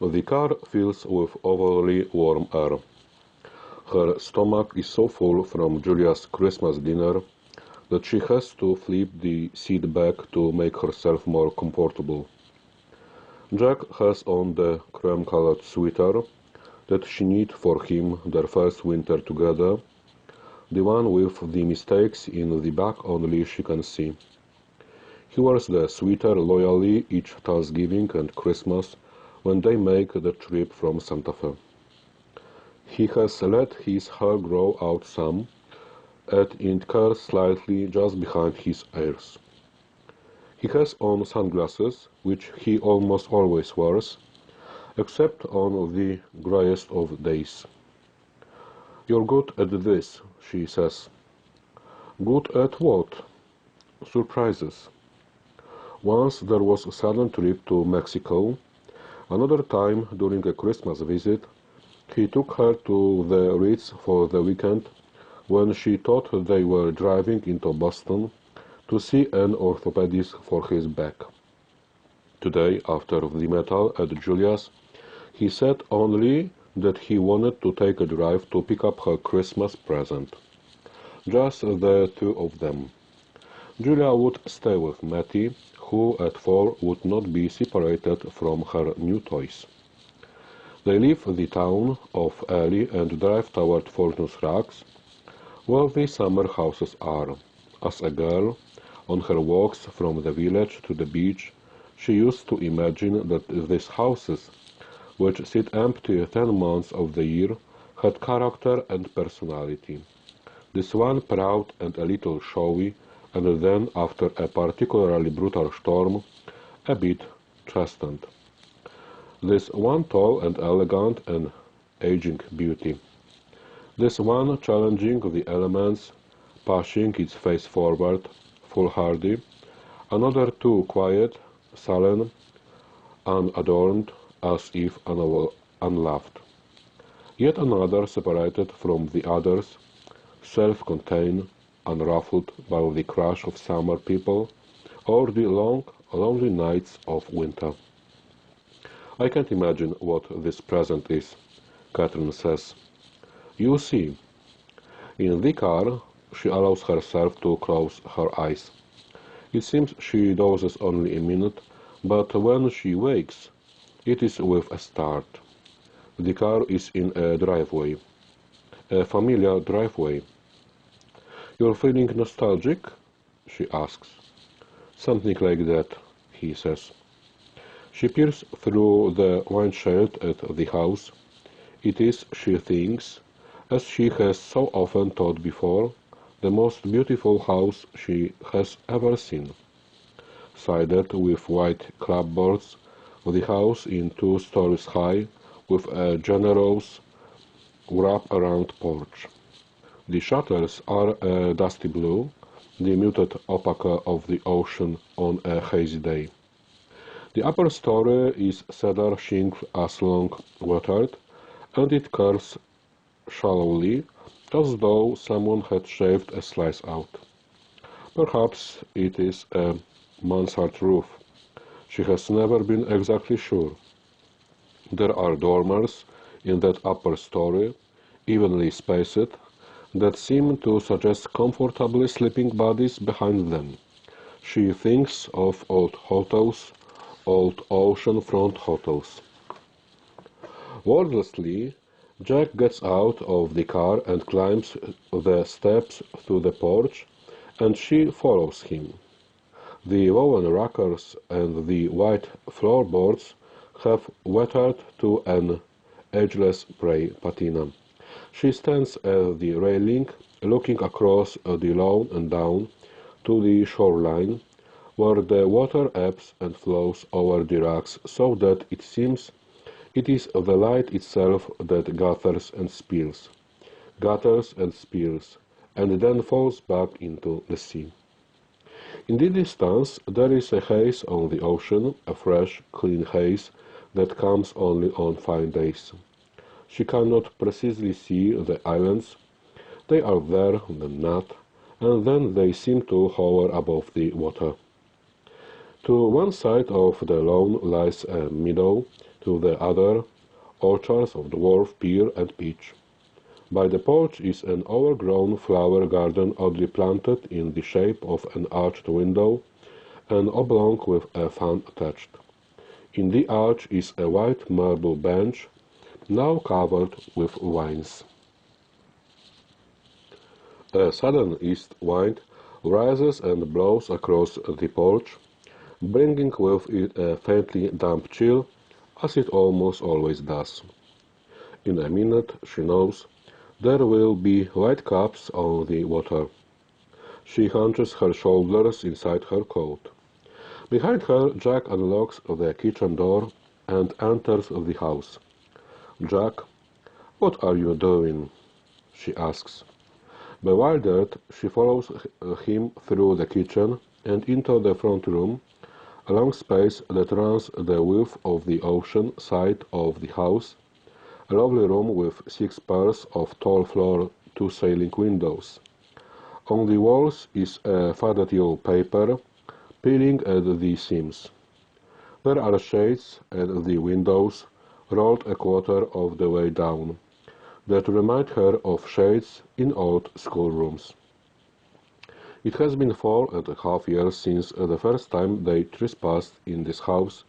The car fills with overly warm air. Her stomach is so full from Julia's Christmas dinner that she has to flip the seat back to make herself more comfortable. Jack has on the cream-colored sweater that she knit for him their first winter together, the one with the mistakes in the back only she can see. He wears the sweater loyally each Thanksgiving and Christmas when they make the trip from Santa Fe. He has let his hair grow out some, and it curls slightly just behind his ears. He has on sunglasses, which he almost always wears, except on the greyest of days. "You're good at this," she says. "Good at what?" "Surprises." Once there was a sudden trip to Mexico. Another time, during a Christmas visit, he took her to the Ritz for the weekend when she thought they were driving into Boston to see an orthopedist for his back. Today, after the metal at Julia's, he said only that he wanted to take a drive to pick up her Christmas present. Just the two of them. Julia would stay with Mattie, who at 4 would not be separated from her new toys. They leave the town of Ely and drive toward Fortune's Rocks, where the summer houses are. As a girl, on her walks from the village to the beach, she used to imagine that these houses, which sit empty 10 months of the year, had character and personality. This one proud and a little showy, and then, after a particularly brutal storm, a bit chastened. This one tall and elegant and aging beauty. This one challenging the elements, pushing its face forward, foolhardy. Another two quiet, sullen, unadorned, as if unloved. Yet another separated from the others, self-contained, unruffled by the crush of summer people or the long, lonely nights of winter. "I can't imagine what this present is," Catherine says. "You see." In the car, she allows herself to close her eyes. It seems she dozes only a minute, but when she wakes, it is with a start. The car is in a driveway, a familiar driveway. "You're feeling nostalgic?" she asks. "Something like that," he says. She peers through the windshield at the house. It is, she thinks, as she has so often thought before, the most beautiful house she has ever seen. Sided with white clapboards, the house is 2 stories high, with a generous wrap-around porch. The shutters are a dusty blue, the muted opaque of the ocean on a hazy day. The upper story is cedar shingle as long watered, and it curves shallowly, as though someone had shaved a slice out. Perhaps it is a mansard roof. She has never been exactly sure. There are dormers in that upper story, evenly spaced, that seem to suggest comfortably sleeping bodies behind them. She thinks of old hotels, old oceanfront hotels. Wordlessly, Jack gets out of the car and climbs the steps to the porch, and she follows him. The woven rockers and the white floorboards have weathered to an ageless gray patina. She stands at the railing, looking across the lawn and down to the shoreline, where the water ebbs and flows over the rocks so that it seems it is the light itself that gathers and spills, and then falls back into the sea. In the distance, there is a haze on the ocean, a fresh, clean haze that comes only on fine days. She cannot precisely see the islands. They are there, then not, and then they seem to hover above the water. To one side of the lawn lies a meadow, To the other, orchards of dwarf pear and peach. By the porch is an overgrown flower garden oddly planted in the shape of an arched window, an oblong with a fan attached. In the arch is a white marble bench, now covered with vines. A sudden east wind rises and blows across the porch, bringing with it a faintly damp chill, as it almost always does. In a minute, she knows, there will be white caps on the water. She hunches her shoulders inside her coat. Behind her, Jack unlocks the kitchen door and enters the house. "Jack, what are you doing?" she asks. Bewildered, she follows him through the kitchen and into the front room, a long space that runs the width of the ocean side of the house, a lovely room with 6 pairs of tall floor-to-ceiling windows. On the walls is a faded yellow paper, peeling at the seams. There are shades at the windows, rolled a quarter of the way down, that remind her of shades in old schoolrooms. It has been 4.5 years since the first time they trespassed in this house,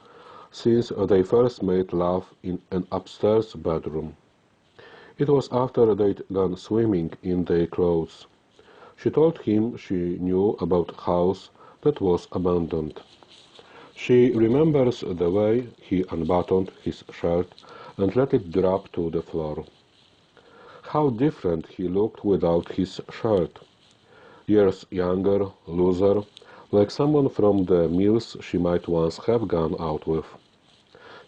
since they first made love in an upstairs bedroom. It was after they'd gone swimming in their clothes. She told him she knew about a house that was abandoned. She remembers the way he unbuttoned his shirt and let it drop to the floor. How different he looked without his shirt. Years younger, looser, like someone from the mills she might once have gone out with.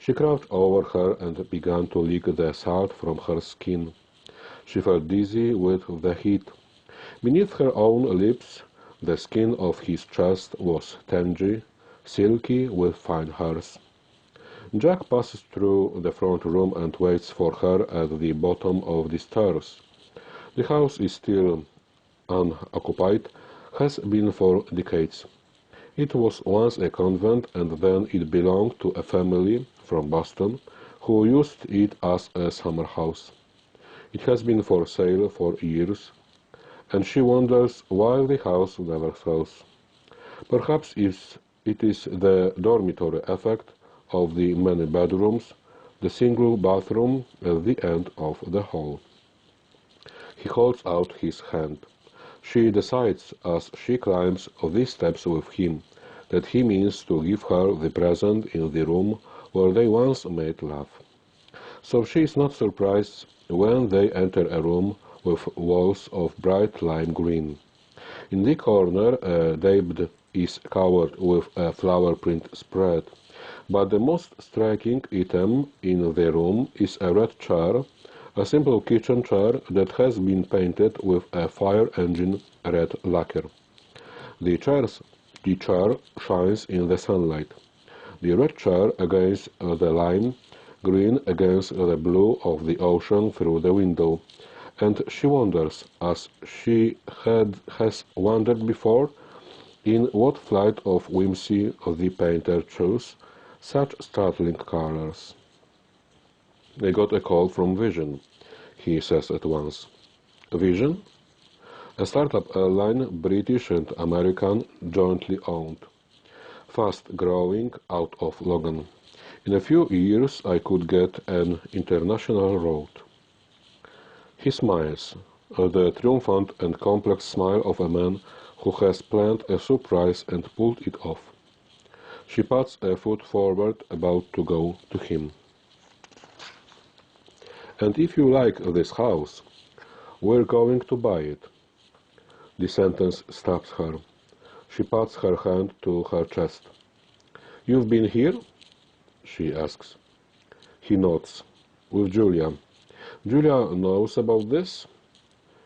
She crouched over her and began to lick the salt from her skin. She felt dizzy with the heat. Beneath her own lips, the skin of his chest was tangy, silky with fine hairs. Jack passes through the front room and waits for her at the bottom of the stairs. The house is still unoccupied, has been for decades. It was once a convent and then it belonged to a family from Boston who used it as a summer house. It has been for sale for years, and she wonders why the house never sells. Perhaps it is the dormitory effect of the many bedrooms, the single bathroom at the end of the hall. He holds out his hand. She decides as she climbs these steps with him that he means to give her the present in the room where they once made love. So she is not surprised when they enter a room with walls of bright lime green. In the corner, David is covered with a flower print spread, but the most striking item in the room is a red chair, a simple kitchen chair that has been painted with a fire engine red lacquer. The chair shines in the sunlight. The red chair against the lime green against the blue of the ocean through the window, and she wonders, as she has wondered before, in what flight of whimsy the painter chose such startling colors. "They got a call from Vision," he says at once. "Vision?" "A startup airline, British and American, jointly owned. Fast growing out of Logan. In a few years I could get an international route." He smiles, the triumphant and complex smile of a man who has planned a surprise and pulled it off. She puts a foot forward, about to go to him. "And if you like this house, we're going to buy it." The sentence stops her. She puts her hand to her chest. "You've been here?" she asks. He nods. "With Julia." "Julia knows about this?"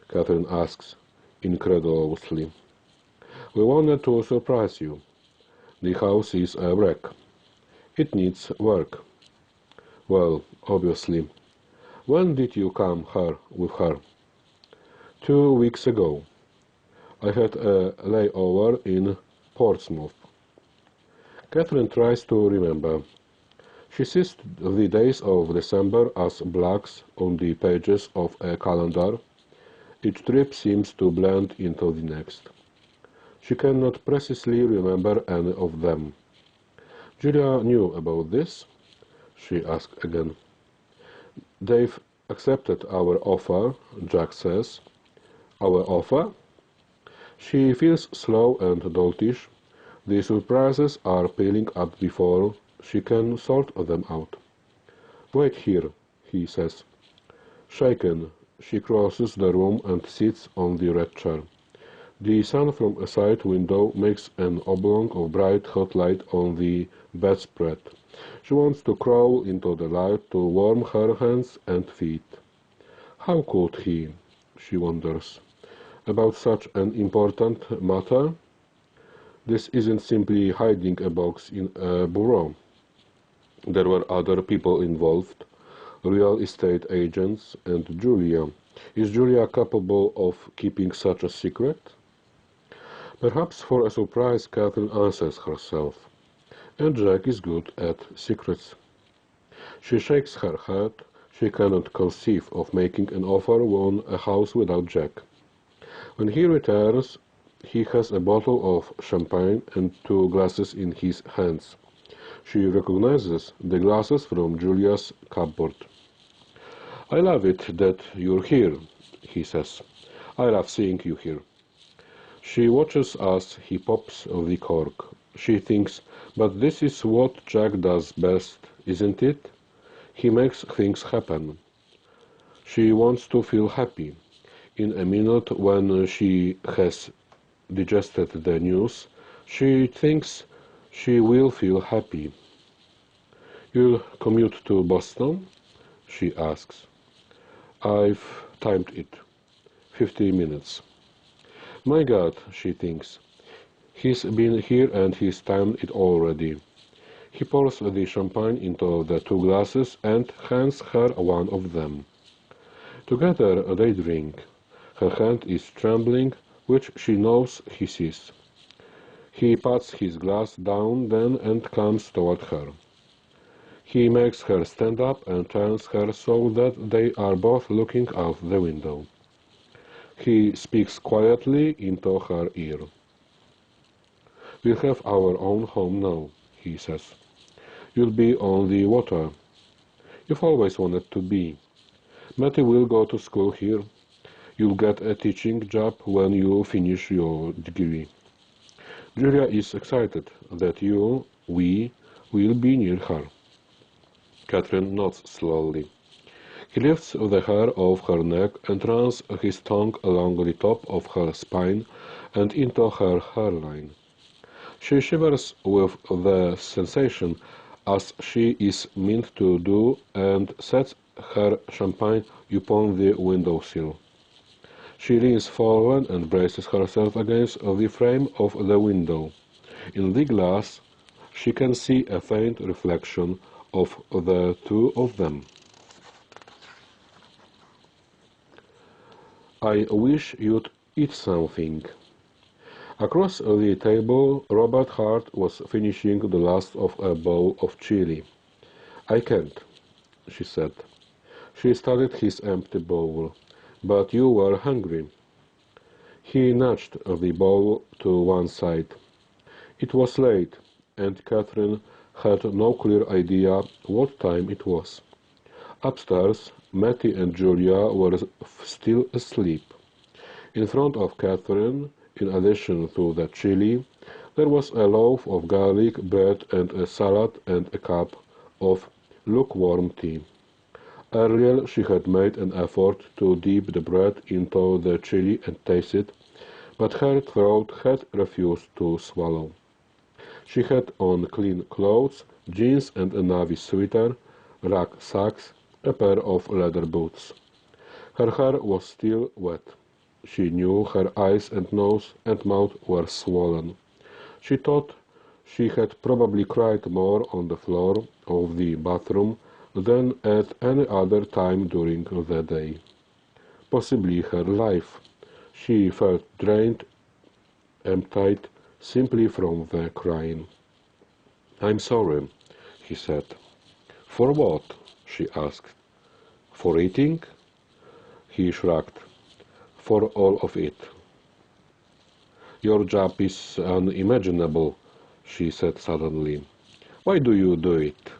Catherine asks, incredulously. "We wanted to surprise you. The house is a wreck. It needs work." "Well, obviously. When did you come here with her?" 2 weeks ago. I had a layover in Portsmouth." Catherine tries to remember. She sees the days of December as blacks on the pages of a calendar. Each trip seems to blend into the next. She cannot precisely remember any of them. Julia knew about this? She asked again. They've accepted our offer, Jack says. Our offer? She feels slow and doltish. The surprises are piling up before she can sort them out. Wait here, he says. Shaken, she crosses the room and sits on the red chair. The sun from a side window makes an oblong of bright hot light on the bedspread. She wants to crawl into the light to warm her hands and feet. How could he, she wonders, about such an important matter? This isn't simply hiding a box in a bureau. There were other people involved, real estate agents and Julia. Is Julia capable of keeping such a secret? Perhaps for a surprise Catherine answers herself, and Jack is good at secrets. She shakes her head. She cannot conceive of making an offer on a house without Jack. When he returns, he has a bottle of champagne and 2 glasses in his hands. She recognizes the glasses from Julia's cupboard. I love it that you're here, he says. I love seeing you here. She watches as he pops the cork. She thinks, but this is what Jack does best, isn't it? He makes things happen. She wants to feel happy. In a minute, when she has digested the news, she thinks she will feel happy. You'll commute to Boston? She asks. I've timed it. 50 minutes. My God, she thinks. He's been here and he's timed it already. He pours the champagne into the 2 glasses and hands her one of them. Together they drink. Her hand is trembling, which she knows he sees. He pats his glass down then and comes toward her. He makes her stand up and turns her so that they are both looking out the window. He speaks quietly into her ear. We'll have our own home now, he says. You'll be on the water. You've always wanted to be. Matty will go to school here. You'll get a teaching job when you finish your degree. Julia is excited that we, will be near her. Catherine nods slowly. He lifts the hair off her neck and runs his tongue along the top of her spine and into her hairline. She shivers with the sensation, as she is meant to do, and sets her champagne upon the windowsill. She leans forward and braces herself against the frame of the window. In the glass, she can see a faint reflection of the two of them. I wish you'd eat something. Across the table, Robert Hart was finishing the last of a bowl of chili. I can't, she said. She studied his empty bowl. But you were hungry. He nudged the bowl to one side. It was late, and Catherine had no clear idea what time it was. Upstairs, Mattie and Julia were still asleep. In front of Catherine, in addition to the chili, there was a loaf of garlic bread and a salad and a cup of lukewarm tea. Earlier she had made an effort to dip the bread into the chili and taste it, but her throat had refused to swallow. She had on clean clothes, jeans and a navy sweater, rag socks, a pair of leather boots. Her hair was still wet. She knew her eyes and nose and mouth were swollen. She thought she had probably cried more on the floor of the bathroom than at any other time during the day. Possibly her life. She felt drained, emptied, simply from the crying. I'm sorry, he said. For what? She asked. For eating? He shrugged. For all of it. Your job is unimaginable, she said suddenly. Why do you do it?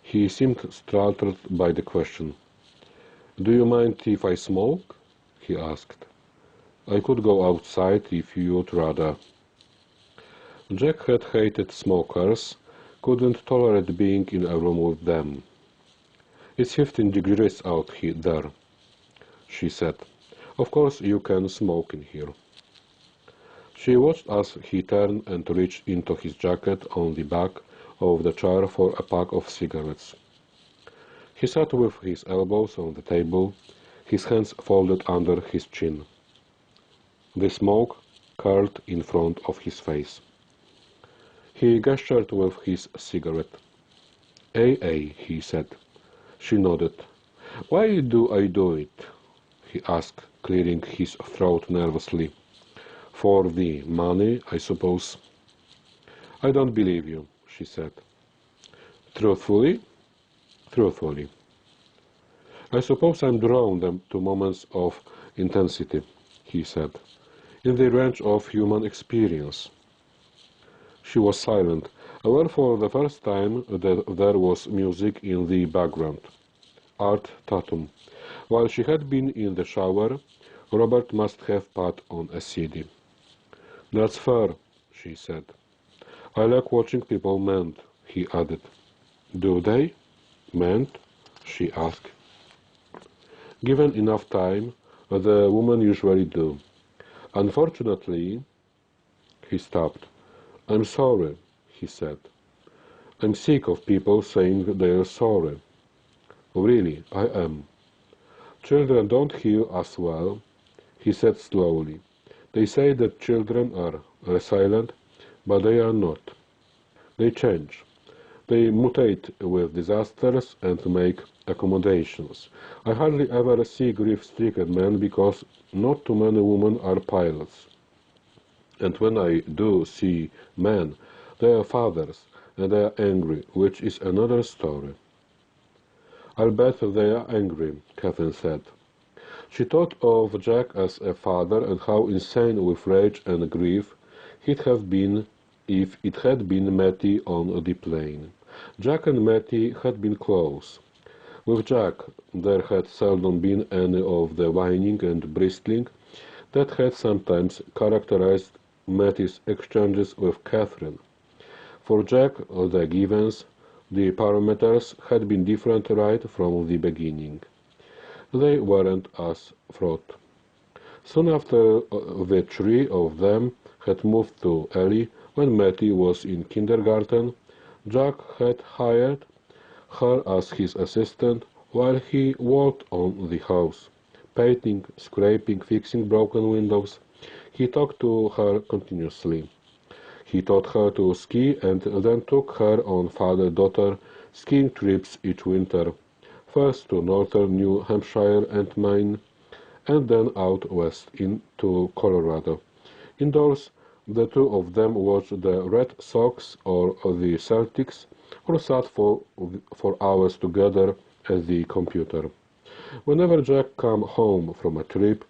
He seemed startled by the question. Do you mind if I smoke? He asked. I could go outside if you'd rather. Jack had hated smokers, couldn't tolerate being in a room with them. It's 15 degrees out there, she said. Of course you can smoke in here. She watched as he turned and reached into his jacket on the back of the chair for a pack of cigarettes. He sat with his elbows on the table, his hands folded under his chin. The smoke curled in front of his face. He gestured with his cigarette. "AA," he said. She nodded. "Why do I do it?" he asked, clearing his throat nervously. "For the money, I suppose." "I don't believe you," she said. "Truthfully?" "Truthfully." "I suppose I'm drawn to moments of intensity," he said, "in the range of human experience." She was silent, aware for the first time that there was music in the background. Art Tatum. While she had been in the shower, Robert must have put on a CD. "That's fair," she said. "I like watching people mend," he added. "Do they? Mend?" she asked. "Given enough time, the women usually do. Unfortunately—" He stopped. "I'm sorry," he said. "I'm sick of people saying they're sorry. Really, I am. Children don't heal as well," he said slowly. "They say that children are resilient, but they are not. They change. They mutate with disasters and make accommodations. I hardly ever see grief-stricken men because not too many women are pilots. And when I do see men, they are fathers, and they are angry, which is another story." "I'll bet they are angry," Catherine said. She thought of Jack as a father and how insane with rage and grief he'd have been if it had been Mattie on the plane. Jack and Mattie had been close. With Jack there had seldom been any of the whining and bristling that had sometimes characterized Mattie's exchanges with Catherine. For Jack, the givens, the parameters had been different right from the beginning. They weren't as fraught. Soon after the three of them had moved to Ellie, when Mattie was in kindergarten, Jack had hired her as his assistant while he worked on the house, painting, scraping, fixing broken windows. He talked to her continuously. He taught her to ski and then took her on father-daughter skiing trips each winter, first to northern New Hampshire and Maine, and then out west into Colorado. Indoors, the two of them watched the Red Sox or the Celtics, or sat for hours together at the computer. Whenever Jack came home from a trip,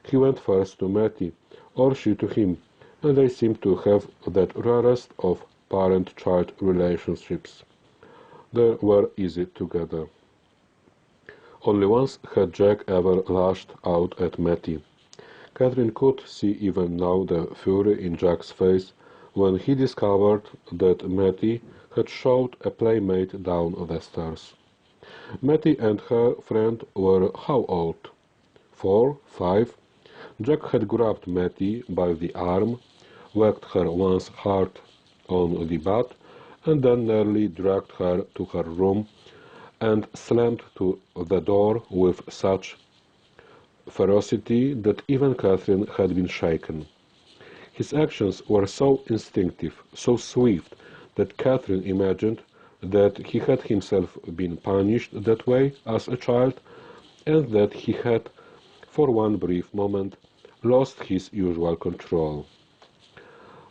he went first to Mattie, or she to him, and they seemed to have that rarest of parent-child relationships. They were easy together. Only once had Jack ever lashed out at Mattie. Catherine could see even now the fury in Jack's face when he discovered that Mattie had shot a playmate down the stairs. Mattie and her friend were how old? 4, 5? Jack had grabbed Mattie by the arm, whacked her once hard on the butt, and then nearly dragged her to her room and slammed to the door with such ferocity that even Catherine had been shaken. His actions were so instinctive, so swift, that Catherine imagined that he had himself been punished that way as a child, and that he had, for one brief moment, lost his usual control.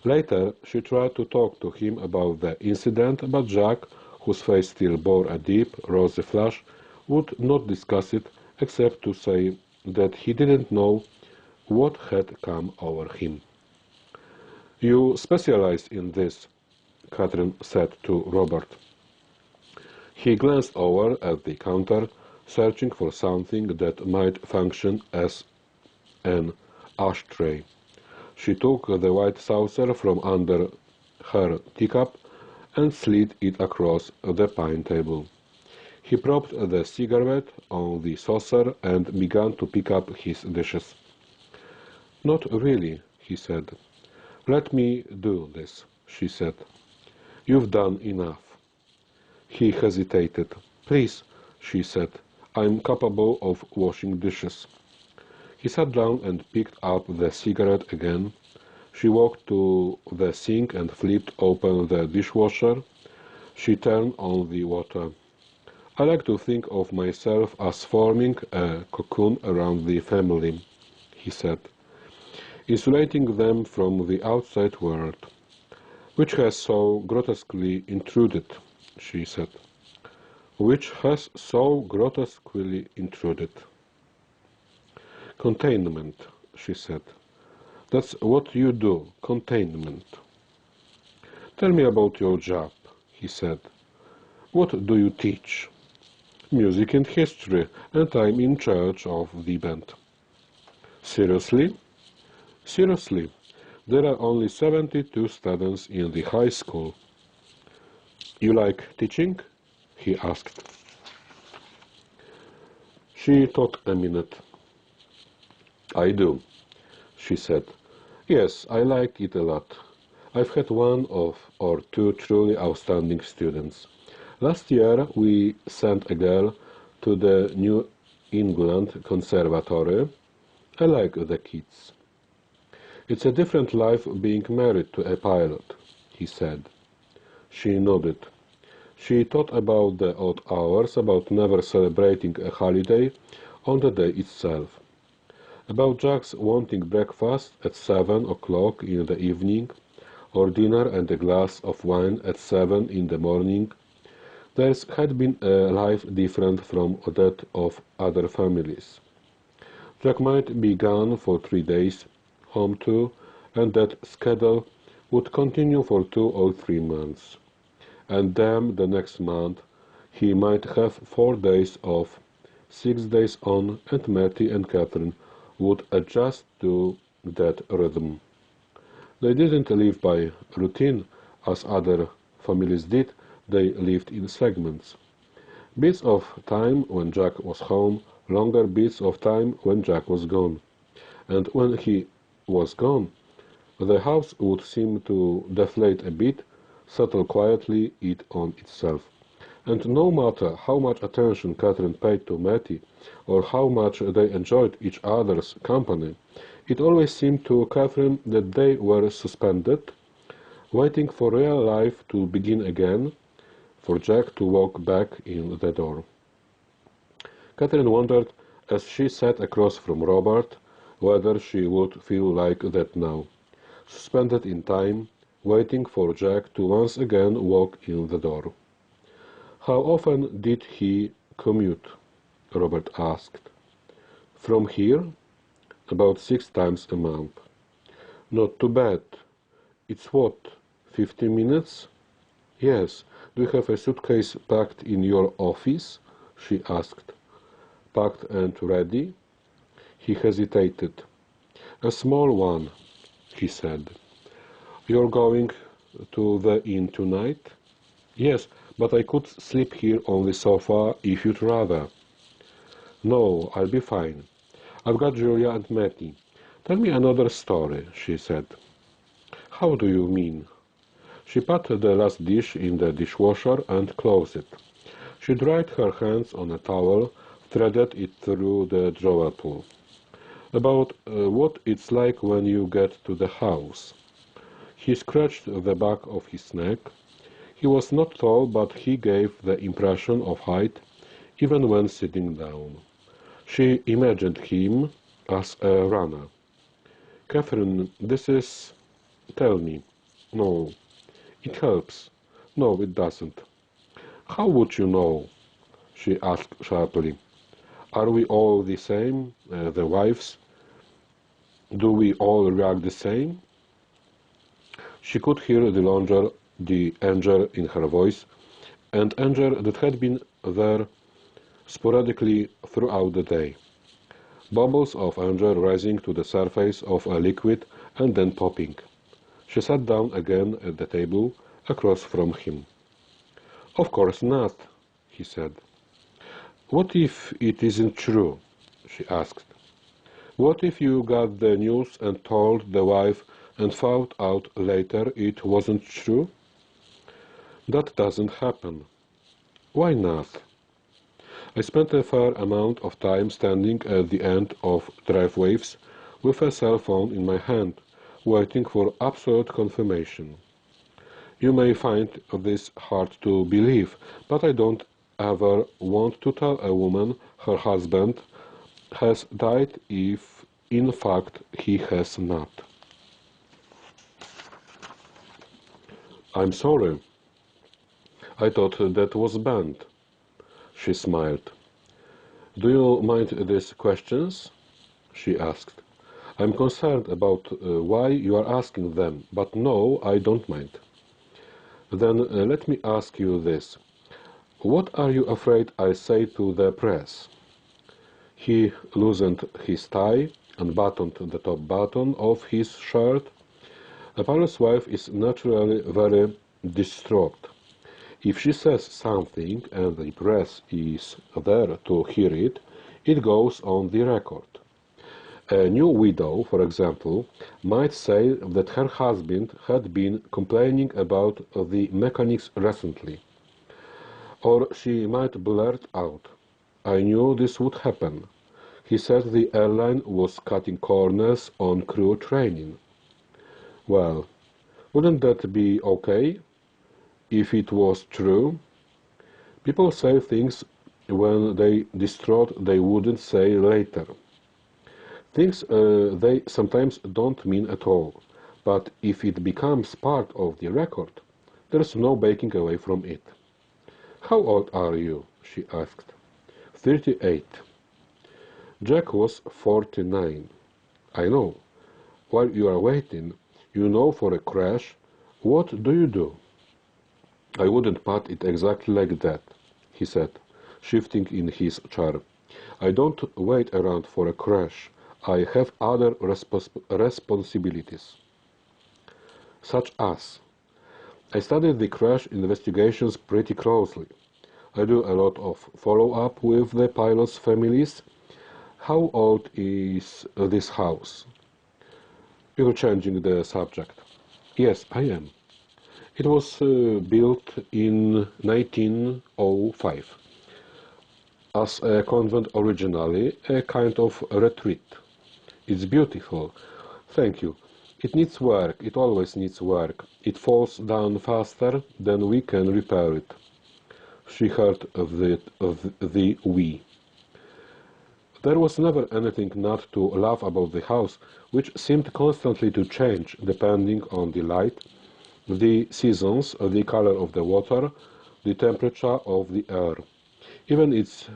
Later, she tried to talk to him about the incident, but Jack, whose face still bore a deep, rosy flush, would not discuss it except to say that he didn't know what had come over him. "You specialize in this," Catherine said to Robert. He glanced over at the counter, searching for something that might function as an ashtray. She took the white saucer from under her teacup and slid it across the pine table. He propped the cigarette on the saucer and began to pick up his dishes. "Not really," he said. "Let me do this," she said. "You've done enough." He hesitated. "Please," she said, "I'm capable of washing dishes." He sat down and picked up the cigarette again. She walked to the sink and flipped open the dishwasher. She turned on the water. "I like to think of myself as forming a cocoon around the family," he said, "insulating them from the outside world, which has so grotesquely intruded," she said. "Which has so grotesquely intruded." "Containment," she said. "That's what you do, containment." "Tell me about your job," he said. "What do you teach?" "Music and history, and I'm in charge of the band." "Seriously?" "Seriously. There are only 72 students in the high school." "You like teaching?" he asked. She thought a minute. "I do," she said. "Yes, I like it a lot. I've had one or two truly outstanding students. Last year we sent a girl to the New England Conservatory. I like the kids." "It's a different life being married to a pilot," he said. She nodded. She thought about the odd hours, about never celebrating a holiday on the day itself, about Jack's wanting breakfast at 7 o'clock in the evening, or dinner and a glass of wine at 7 in the morning. Theirs had been a life different from that of other families. Jack might be gone for 3 days, home too, and that schedule would continue for 2 or 3 months. And then the next month he might have 4 days off, 6 days on, and Mattie and Catherine would adjust to that rhythm. They didn't live by routine as other families did, they lived in segments. Bits of time when Jack was home, longer bits of time when Jack was gone. And when he was gone, the house would seem to deflate a bit, settle quietly, eat on itself. And no matter how much attention Catherine paid to Mattie, or how much they enjoyed each other's company, it always seemed to Catherine that they were suspended, waiting for real life to begin again, for Jack to walk back in the door. Catherine wondered, as she sat across from Robert, whether she would feel like that now, suspended in time, waiting for Jack to once again walk in the door. "How often did he commute?" Robert asked. "From here? About 6 times a month." "Not too bad. It's what, 15 minutes?" "Yes. Do you have a suitcase packed in your office?" she asked. "Packed and ready?" He hesitated. "A small one," he said. "You're going to the inn tonight?" "Yes, but I could sleep here on the sofa if you'd rather." "No, I'll be fine. I've got Julia and Mattie. Tell me another story," she said. "How do you mean?" She put the last dish in the dishwasher and closed it. She dried her hands on a towel, threaded it through the drawer pull. "About what it's like when you get to the house." He scratched the back of his neck. He was not tall, but he gave the impression of height, even when sitting down. She imagined him as a runner. "Catherine, this is... Tell me." "No." "It helps." "No, it doesn't." How would you know? She asked sharply. Are we all the same, the wives? Do we all react the same? She could hear the anger in her voice, and anger that had been there sporadically throughout the day. Bubbles of anger rising to the surface of a liquid and then popping. She sat down again at the table across from him. Of course not, he said. What if it isn't true? She asked. What if you got the news and told the wife and found out later it wasn't true? That doesn't happen. Why not? I spent a fair amount of time standing at the end of driveways with a cell phone in my hand, waiting for absolute confirmation. You may find this hard to believe, but I don't ever want to tell a woman her husband has died if in fact he has not. I'm sorry. I thought that was banned. She smiled. Do you mind these questions? She asked. I'm concerned about why you are asking them, but no, I don't mind. Then let me ask you this. What are you afraid I say to the press? He loosened his tie and buttoned the top button of his shirt. A pilot's wife is naturally very distraught. If she says something and the press is there to hear it, it goes on the record. A new widow, for example, might say that her husband had been complaining about the mechanics recently. Or she might blurt out, I knew this would happen. He said the airline was cutting corners on crew training. Well, wouldn't that be okay? If it was true? People say things when they distraught they wouldn't say later. Things they sometimes don't mean at all, but if it becomes part of the record, there's no backing away from it. How old are you? She asked. 38. Jack was 49. I know. While you are waiting, you know for a crash, what do you do? I wouldn't put it exactly like that, he said, shifting in his chair. I don't wait around for a crash. I have other responsibilities. Such as, I study the crash investigations pretty closely. I do a lot of follow-up with the pilots' families. How old is this house? You're changing the subject. Yes, I am. It was built in 1905 as a convent originally, a kind of retreat. It's beautiful. Thank you. It needs work. It always needs work. It falls down faster than we can repair it. She heard of the we. There was never anything not to love about the house, which seemed constantly to change depending on the light, the seasons, the color of the water, the temperature of the air. Even its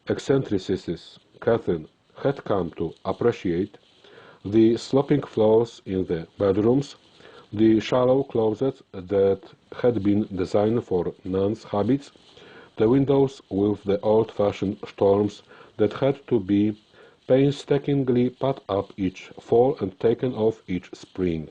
eccentricities, Catherine had come to appreciate: the sloping floors in the bedrooms, the shallow closets that had been designed for nuns' habits, the windows with the old-fashioned storms that had to be painstakingly put up each fall and taken off each spring.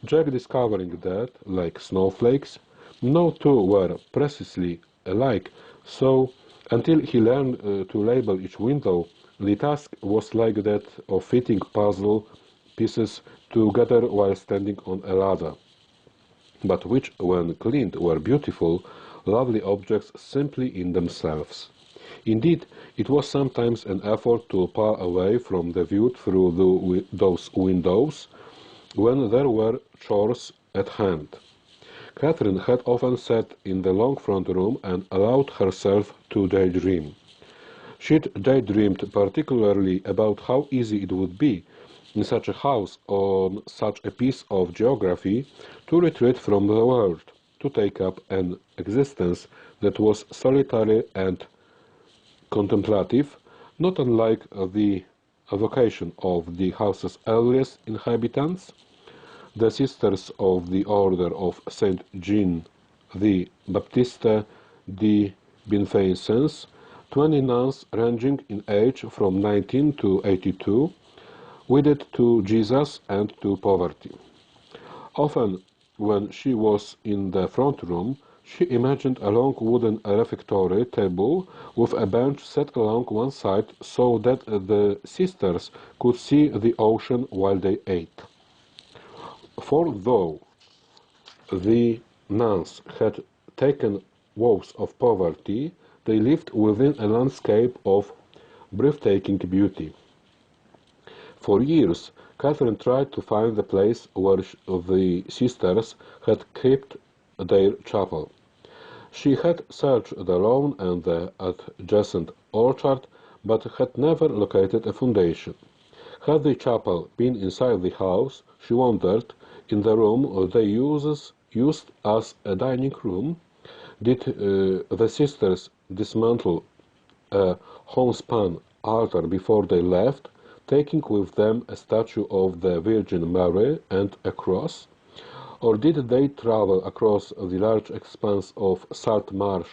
Jack discovering that, like snowflakes, no two were precisely alike, so until he learned to label each window, the task was like that of fitting puzzle pieces together while standing on a ladder, but which, when cleaned, were beautiful, lovely objects simply in themselves. Indeed, it was sometimes an effort to pull away from the view through those windows when there were chores at hand. Catherine had often sat in the long front room and allowed herself to daydream. She'd daydreamed particularly about how easy it would be, in such a house, on such a piece of geography, to retreat from the world, to take up an existence that was solitary and contemplative, not unlike the vocation of the house's earliest inhabitants, the Sisters of the Order of Saint Jean the Baptiste de Bienfaisance, 20 nuns ranging in age from 19 to 82, wedded to Jesus and to poverty. Often, when she was in the front room, she imagined a long wooden refectory table with a bench set along one side so that the sisters could see the ocean while they ate. For though the nuns had taken vows of poverty, they lived within a landscape of breathtaking beauty. For years, Catherine tried to find the place where the sisters had kept their chapel. She had searched the lawn and the adjacent orchard, but had never located a foundation. Had the chapel been inside the house, she wondered, in the room they used as a dining room, did the sisters dismantle a homespun altar before they left, taking with them a statue of the Virgin Mary and a cross? Or did they travel across the large expanse of salt marsh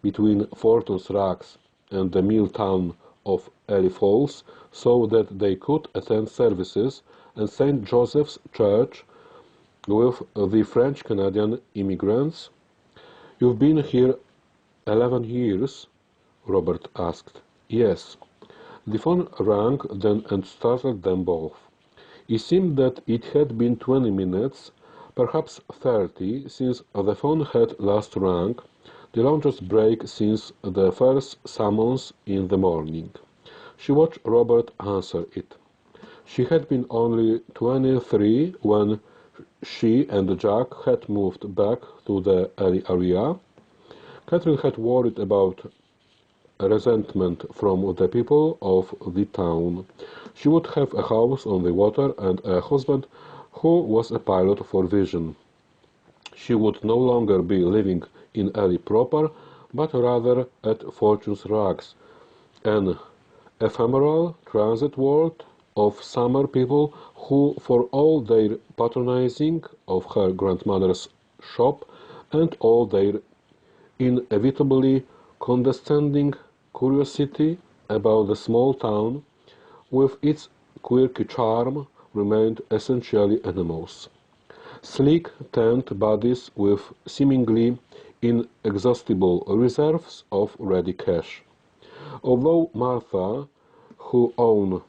between Fortune's Rocks and the mill town of Ely Falls so that they could attend services at St. Joseph's Church with the French-Canadian immigrants? "You've been here 11 years?" Robert asked. "Yes." The phone rang then and startled them both. It seemed that it had been 20 minutes, perhaps 30, since the phone had last rang, the longest break since the first summons in the morning. She watched Robert answer it. She had been only 23 when she and Jack had moved back to the Ely area. Catherine had worried about resentment from the people of the town. She would have a house on the water and a husband who was a pilot for Vision. She would no longer be living in Ely proper, but rather at Fortune's Rocks, an ephemeral transit world of summer people who, for all their patronizing of her grandmother's shop and all their inevitably condescending curiosity about the small town, with its quirky charm, remained essentially animals. Sleek, tanned bodies with seemingly inexhaustible reserves of ready cash. Although Martha, who owned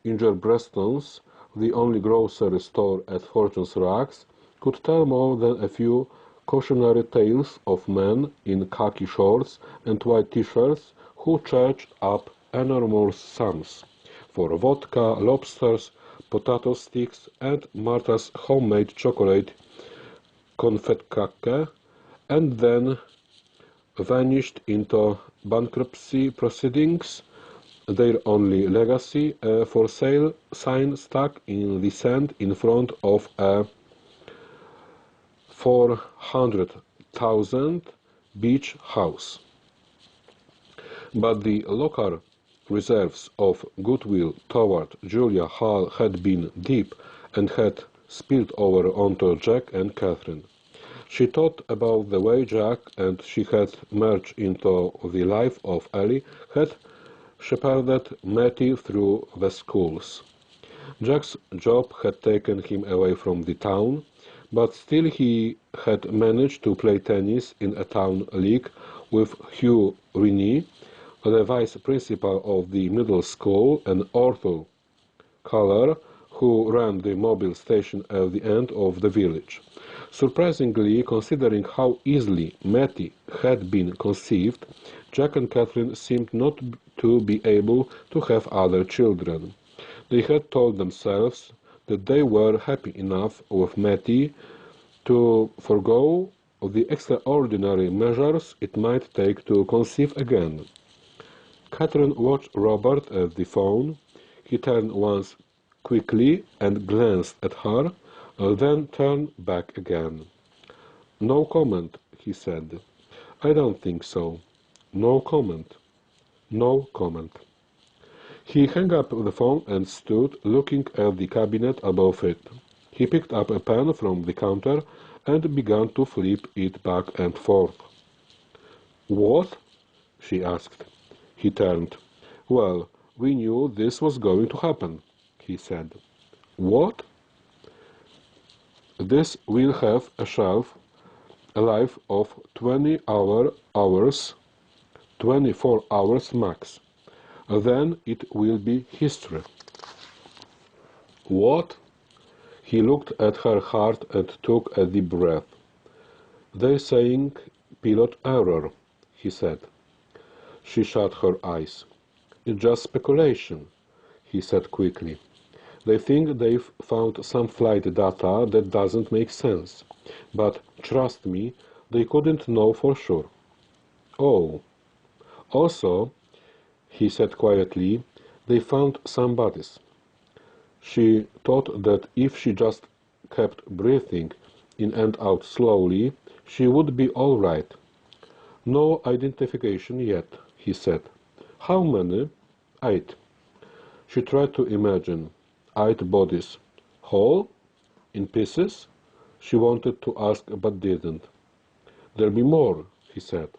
Ingerbreston's, the only grocery store at Fortune's Rocks, could tell more than a few cautionary tales of men in khaki shorts and white t-shirts who charged up enormous sums for vodka, lobsters, potato sticks, and Martha's homemade chocolate confetkake, and then vanished into bankruptcy proceedings, their only legacy a for sale sign stuck in the sand in front of a 400,000 beach house. But the local reserves of goodwill toward Julia Hall had been deep and had spilled over onto Jack and Catherine. She thought about the way Jack and she had merged into the life of Ellie, had shepherded Mattie through the schools. Jack's job had taken him away from the town, but still he had managed to play tennis in a town league with Hugh Rennie, the vice principal of the middle school, and Arthur Caller, who ran the mobile station at the end of the village. Surprisingly, considering how easily Mattie had been conceived, Jack and Catherine seemed not to be able to have other children. They had told themselves that they were happy enough with Mattie to forego the extraordinary measures it might take to conceive again. Catherine watched Robert at the phone. He turned once quickly and glanced at her, then turned back again. No comment, he said. "I don't think so." No comment. No comment. He hung up the phone and stood looking at the cabinet above it. He picked up a pen from the counter and began to flip it back and forth. "What?" she asked. He turned. "Well, we knew this was going to happen," he said. "What?" "This will have a life of 24 hours max. Then it will be history." "What?" He looked at her hard and took a deep breath. "They're saying pilot error," he said. She shut her eyes. "It's just speculation," he said quickly. "They think they've found some flight data that doesn't make sense. But trust me, they couldn't know for sure." "Oh. Also," he said quietly, "they found some bodies." She thought that if she just kept breathing in and out slowly, she would be all right. "No identification yet," he said. "How many?" "8." She tried to imagine. 8 bodies. Whole? In pieces? She wanted to ask but didn't. "There'll be more," he said.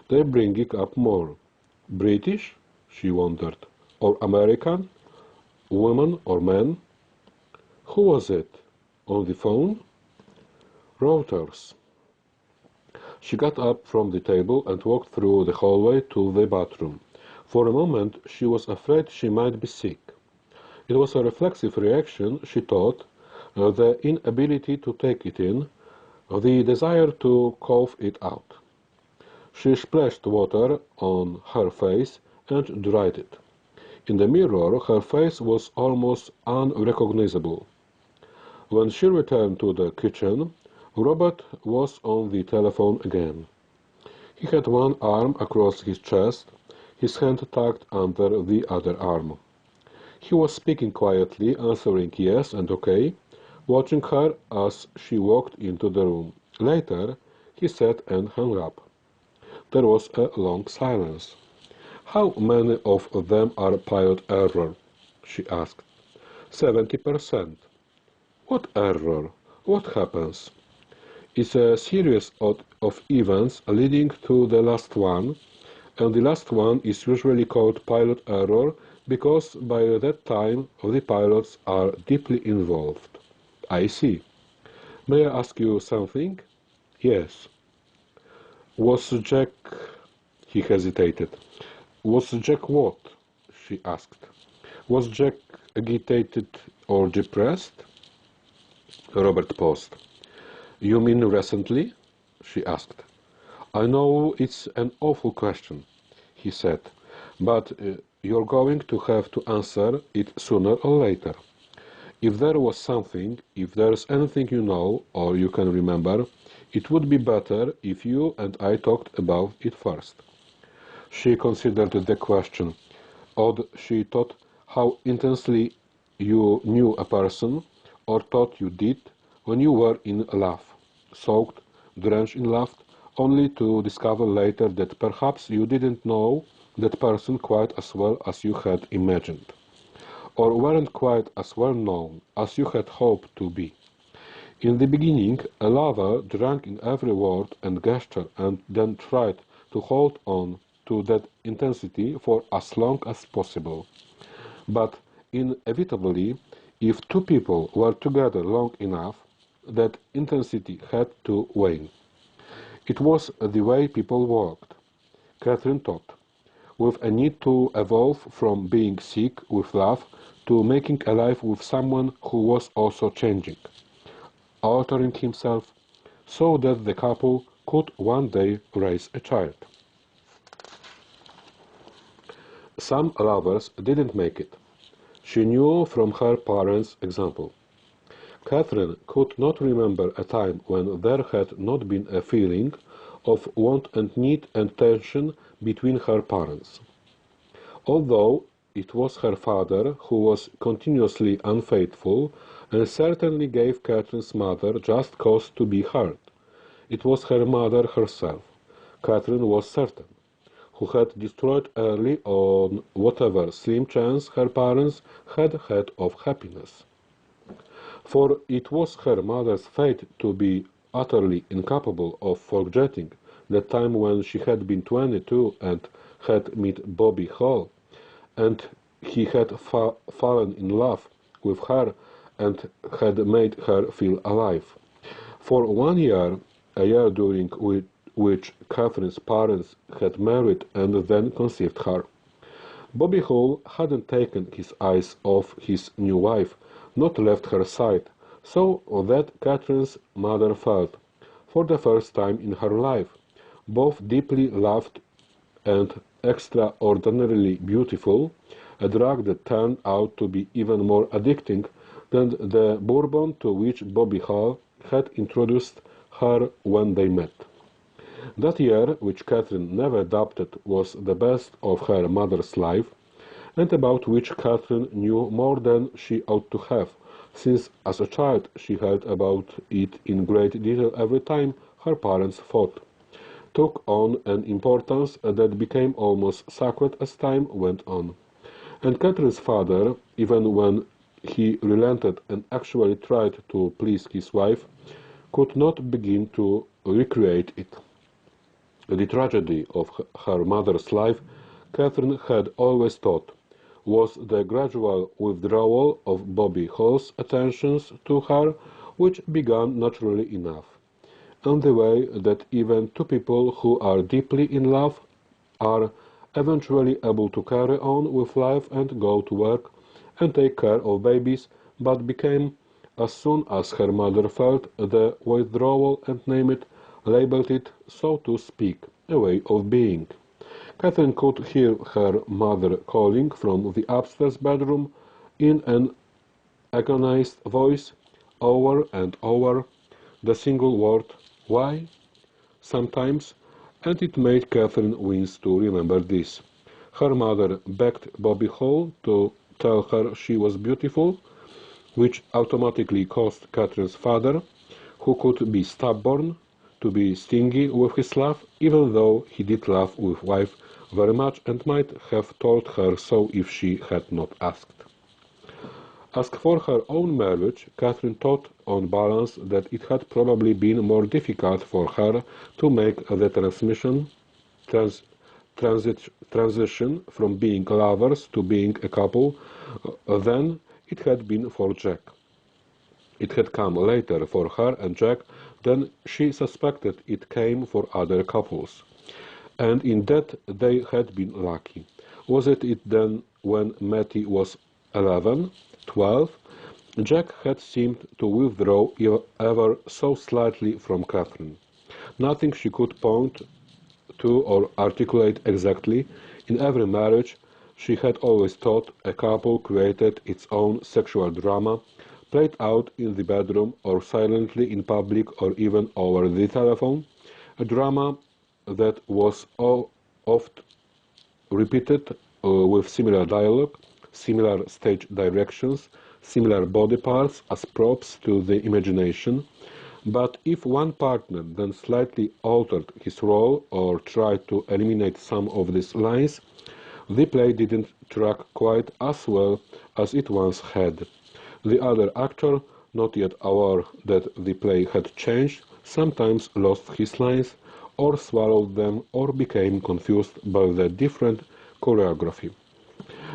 "They're bringing up more." "British?" she wondered. "Or American? Women or men?" "Who was it? On the phone?" "Reuters." She got up from the table and walked through the hallway to the bathroom. For a moment she was afraid she might be sick. It was a reflexive reaction, she thought, the inability to take it in, the desire to cough it out. She splashed water on her face and dried it. In the mirror, her face was almost unrecognizable. When she returned to the kitchen, Robert was on the telephone again. He had one arm across his chest, his hand tucked under the other arm. He was speaking quietly, answering yes and okay, watching her as she walked into the room. Later, he sat and hung up. There was a long silence. "How many of them are pilot error?" she asked. 70%. "What error? What happens?" "It's a series of events leading to the last one, and the last one is usually called pilot error because by that time the pilots are deeply involved." "I see. May I ask you something?" "Yes." "Was Jack—" He hesitated. "Was Jack what?" she asked. "Was Jack agitated or depressed?" Robert paused. "You mean recently?" she asked. "I know it's an awful question," he said, "but you're going to have to answer it sooner or later. If there was something, if there's anything you know or you can remember, it would be better if you and I talked about it first." She considered the question. Odd, she thought, how intensely you knew a person, or thought you did, when you were in love, soaked, drenched in love, only to discover later that perhaps you didn't know that person quite as well as you had imagined, or weren't quite as well known as you had hoped to be. In the beginning, a lover drank in every word and gesture and then tried to hold on to that intensity for as long as possible. But inevitably, if two people were together long enough, that intensity had to wane. It was the way people worked, Catherine thought, with a need to evolve from being sick with love to making alive with someone who was also changing, altering himself, so that the couple could one day raise a child. Some lovers didn't make it. She knew from her parents' example. Catherine could not remember a time when there had not been a feeling of want and need and tension between her parents. Although it was her father who was continuously unfaithful and certainly gave Catherine's mother just cause to be hurt. It was her mother herself, Catherine was certain, who had destroyed early on whatever slim chance her parents had had of happiness. For it was her mother's fate to be utterly incapable of forgetting the time when she had been 22 and had met Bobby Hall, and he had fallen in love with her and had made her feel alive. For 1 year, a year during which Catherine's parents had married and then conceived her, Bobby Hall hadn't taken his eyes off his new wife, not left her side, so that Catherine's mother felt, for the first time in her life, both deeply loved and extraordinarily beautiful, a drug that turned out to be even more addicting than the bourbon to which Bobby Hall had introduced her when they met. That year, which Catherine never doubted was the best of her mother's life, and about which Catherine knew more than she ought to have, since as a child she heard about it in great detail every time her parents fought, took on an importance that became almost sacred as time went on. And Catherine's father, even when he relented and actually tried to please his wife, could not begin to recreate it. The tragedy of her mother's life, Catherine had always thought, was the gradual withdrawal of Bobby Hall's attentions to her, which began naturally enough, and the way that even two people who are deeply in love are eventually able to carry on with life and go to work and take care of babies, but became, as soon as her mother felt the withdrawal and named it, labeled it, so to speak, a way of being. Catherine could hear her mother calling from the upstairs bedroom in an agonized voice, over and over, the single word, "Why?" sometimes, and it made Catherine wince to remember this. Her mother begged Bobby Hall to tell her she was beautiful, which automatically caused Catherine's father, who could be stubborn, to be stingy with his love, even though he did love his wife very much and might have told her so if she had not asked. As for her own marriage, Catherine thought on balance that it had probably been more difficult for her to make the transition from being lovers to being a couple than it had been for Jack. It had come later for her and Jack than she suspected it came for other couples, and in that they had been lucky. Was it then when Mattie was 11, 12? Jack had seemed to withdraw ever so slightly from Catherine. Nothing she could point to or articulate exactly. In every marriage, she had always thought a couple created its own sexual drama, played out in the bedroom or silently in public or even over the telephone, a drama that was oft repeated with similar dialogue, similar stage directions, similar body parts as props to the imagination. But if one partner then slightly altered his role or tried to eliminate some of these lines, the play didn't track quite as well as it once had. The other actor, not yet aware that the play had changed, sometimes lost his lines, or swallowed them, or became confused by the different choreography.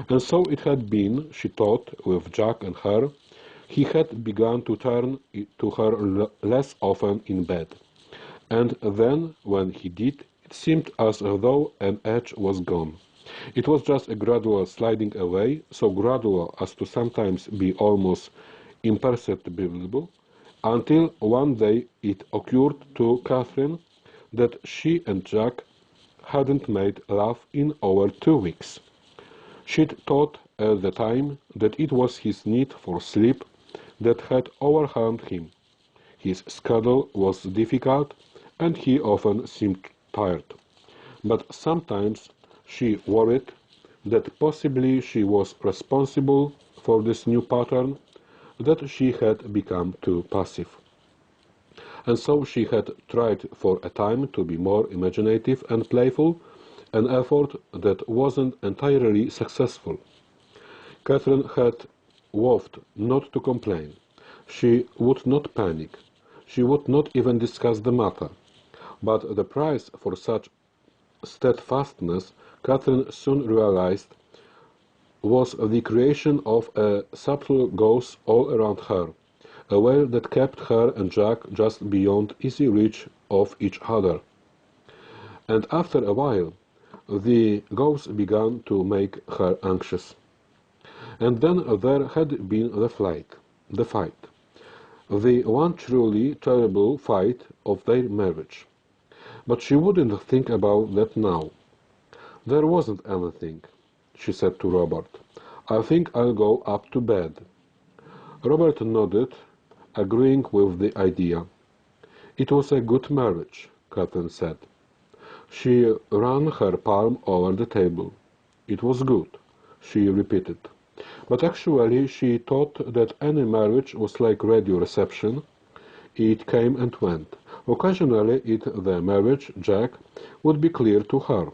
And so it had been, she thought, with Jack and her. He had begun to turn to her less often in bed. And then, when he did, it seemed as though an edge was gone. It was just a gradual sliding away, so gradual as to sometimes be almost imperceptible, until one day it occurred to Catherine that she and Jack hadn't made love in over 2 weeks. She'd thought at the time that it was his need for sleep that had overwhelmed him. His schedule was difficult, and he often seemed tired. But sometimes she worried that possibly she was responsible for this new pattern, that she had become too passive. and so she had tried for a time to be more imaginative and playful, an effort that wasn't entirely successful. Catherine had vowed not to complain. She would not panic. She would not even discuss the matter. But the price for such steadfastness, Catherine soon realized, was the creation of a subtle gauze all around her, a veil that kept her and Jack just beyond easy reach of each other. And after a while, the gauze began to make her anxious. And then there had been the fight, the one truly terrible fight of their marriage. But she wouldn't think about that now. There wasn't anything, she said to Robert. I think I'll go up to bed. Robert nodded, agreeing with the idea. It was a good marriage, Catherine said. She ran her palm over the table. It was good, she repeated. But actually she thought that any marriage was like radio reception. It came and went. Occasionally the marriage jack would be clear to her.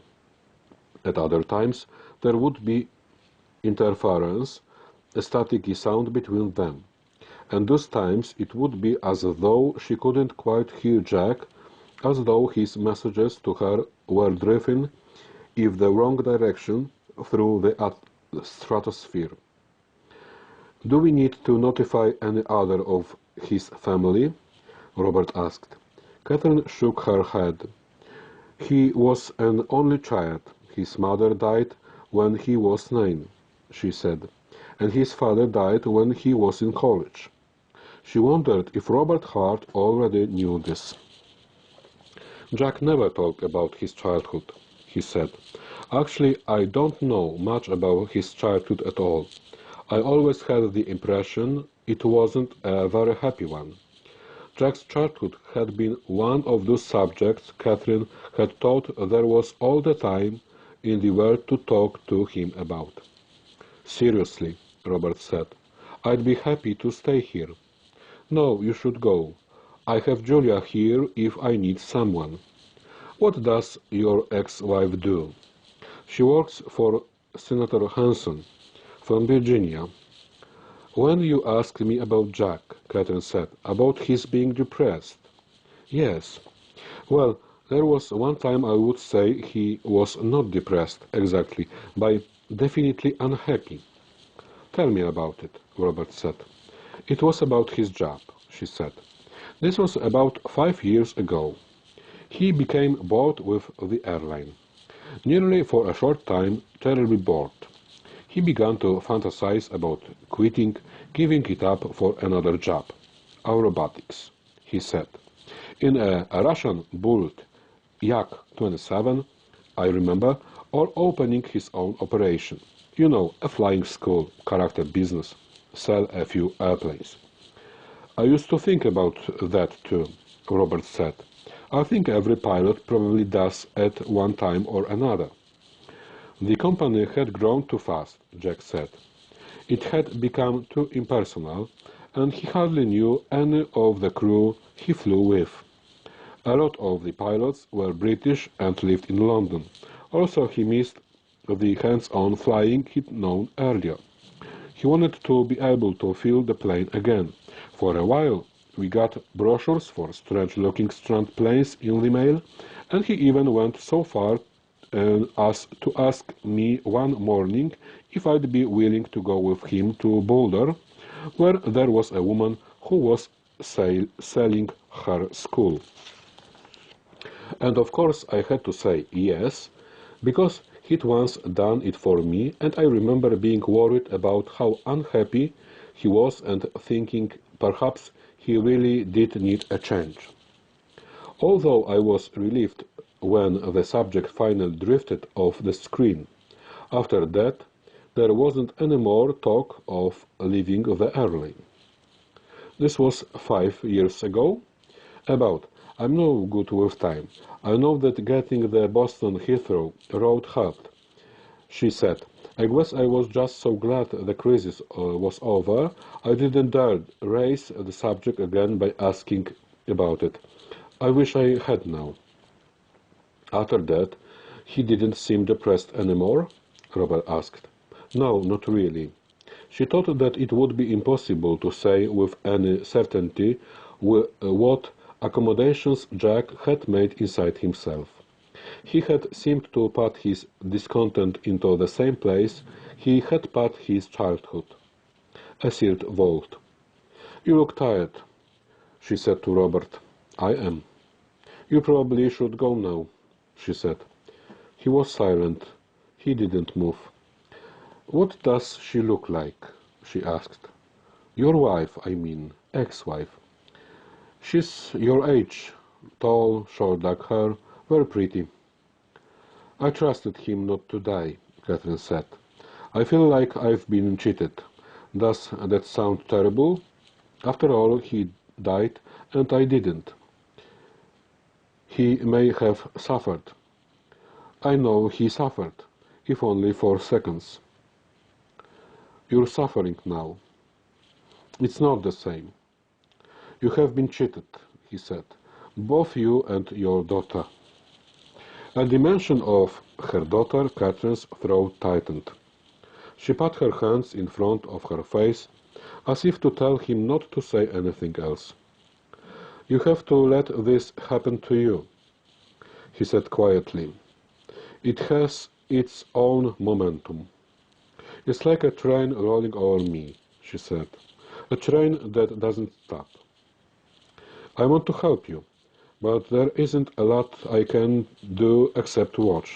At other times there would be interference, a staticky sound between them. And those times it would be as though she couldn't quite hear Jack, as though his messages to her were driven in the wrong direction through the stratosphere. Do we need to notify any other of his family? Robert asked. Catherine shook her head. He was an only child. His mother died when he was 9, she said, and his father died when he was in college. She wondered if Robert Hart already knew this. Jack never talked about his childhood, he said. Actually, I don't know much about his childhood at all. I always had the impression it wasn't a very happy one. Jack's childhood had been one of those subjects Catherine had thought there was all the time in the world to talk to him about. Seriously, Robert said, I'd be happy to stay here. No, you should go. I have Julia here if I need someone. What does your ex-wife do? She works for Senator Hanson from Virginia. When you asked me about Jack, Catherine said, about his being depressed. Yes. Well, there was one time I would say he was not depressed exactly, but definitely unhappy. Tell me about it, Robert said. It was about his job, she said. This was about 5 years ago. He became bored with the airline. Nearly for a short time, terribly bored. He began to fantasize about quitting, giving it up for another job. Aerobatics, he said. In a Russian built Yak-27, I remember, or opening his own operation. You know, a flying school, character business, sell a few airplanes. I used to think about that too, Robert said. I think every pilot probably does at one time or another. The company had grown too fast, Jack said. It had become too impersonal, and he hardly knew any of the crew he flew with. A lot of the pilots were British and lived in London. Also, he missed the hands-on flying he'd known earlier. He wanted to be able to feel the plane again. For a while, we got brochures for strange-looking strand planes in the mail, and he even went so far as to ask me one morning if I'd be willing to go with him to Boulder, where there was a woman who was selling her school. And of course I had to say yes, because he'd once done it for me, and I remember being worried about how unhappy he was and thinking perhaps he really did need a change. Although I was relieved when the subject finally drifted off the screen. After that, there wasn't any more talk of leaving the airline. This was 5 years ago. I'm no good with time. I know that getting the Boston Heathrow road helped, she said. I guess I was just so glad the crisis was over, I didn't dare raise the subject again by asking about it. I wish I had now." After that, he didn't seem depressed anymore? Robert asked. No, not really. She thought that it would be impossible to say with any certainty what accommodations Jack had made inside himself. He had seemed to put his discontent into the same place he had put his childhood, a sealed vault. "You look tired," she said to Robert. "I am." "You probably should go now," she said. He was silent. He didn't move. "What does she look like?" she asked. "Your wife, I mean, ex-wife." "She's your age, tall, short dark hair, very pretty." "I trusted him not to die," Catherine said. "I feel like I've been cheated. Does that sound terrible? After all, he died, and I didn't. He may have suffered. I know he suffered, if only for seconds." "You're suffering now." "It's not the same." "You have been cheated," he said. "Both you and your daughter." At the mention of her daughter, Catherine's throat tightened. She put her hands in front of her face, as if to tell him not to say anything else. "You have to let this happen to you," he said quietly. "It has its own momentum." "It's like a train rolling over me," she said. "A train that doesn't stop." "I want to help you, but there isn't a lot I can do except watch,"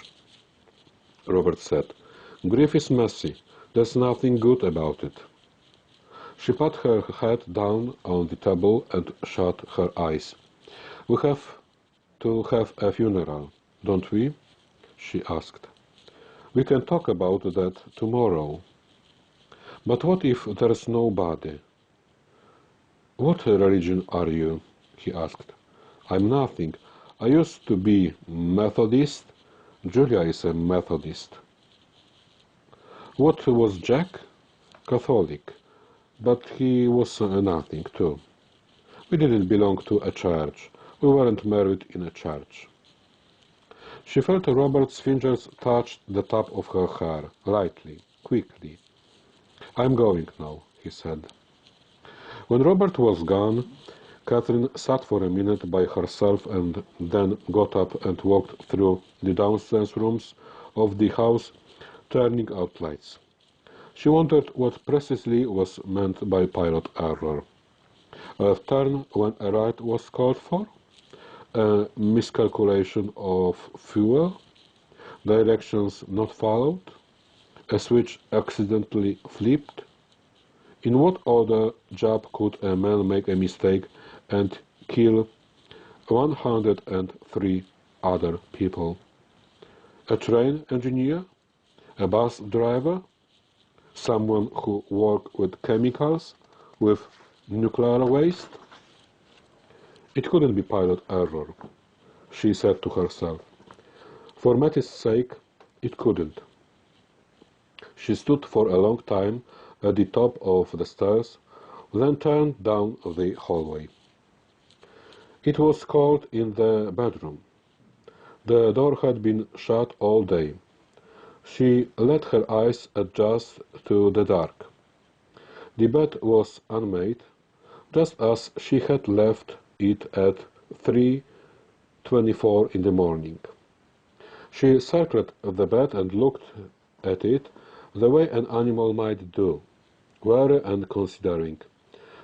Robert said. "Grief is messy. There's nothing good about it." She put her head down on the table and shut her eyes. "We have to have a funeral, don't we?" she asked. "We can talk about that tomorrow." "But what if there's nobody?" "What religion are you?" he asked. "I'm nothing. I used to be Methodist. Julia is a Methodist." "What was Jack?" "Catholic. But he was nothing, too. We didn't belong to a church. We weren't married in a church." She felt Robert's fingers touch the top of her hair, lightly, quickly. "I'm going now," he said. When Robert was gone, Catherine sat for a minute by herself and then got up and walked through the downstairs rooms of the house, turning out lights. She wondered what precisely was meant by pilot error. A turn when a right was called for? A miscalculation of fuel? Directions not followed? A switch accidentally flipped? In what other job could a man make a mistake and kill 103 other people? A train engineer? A bus driver? Someone who worked with chemicals? With nuclear waste? It couldn't be pilot error, she said to herself. For Mattie's sake, it couldn't. She stood for a long time at the top of the stairs, then turned down the hallway. It was cold in the bedroom. The door had been shut all day. She let her eyes adjust to the dark. The bed was unmade, just as she had left it at 3:24 in the morning. She circled the bed and looked at it the way an animal might do, wary and considering.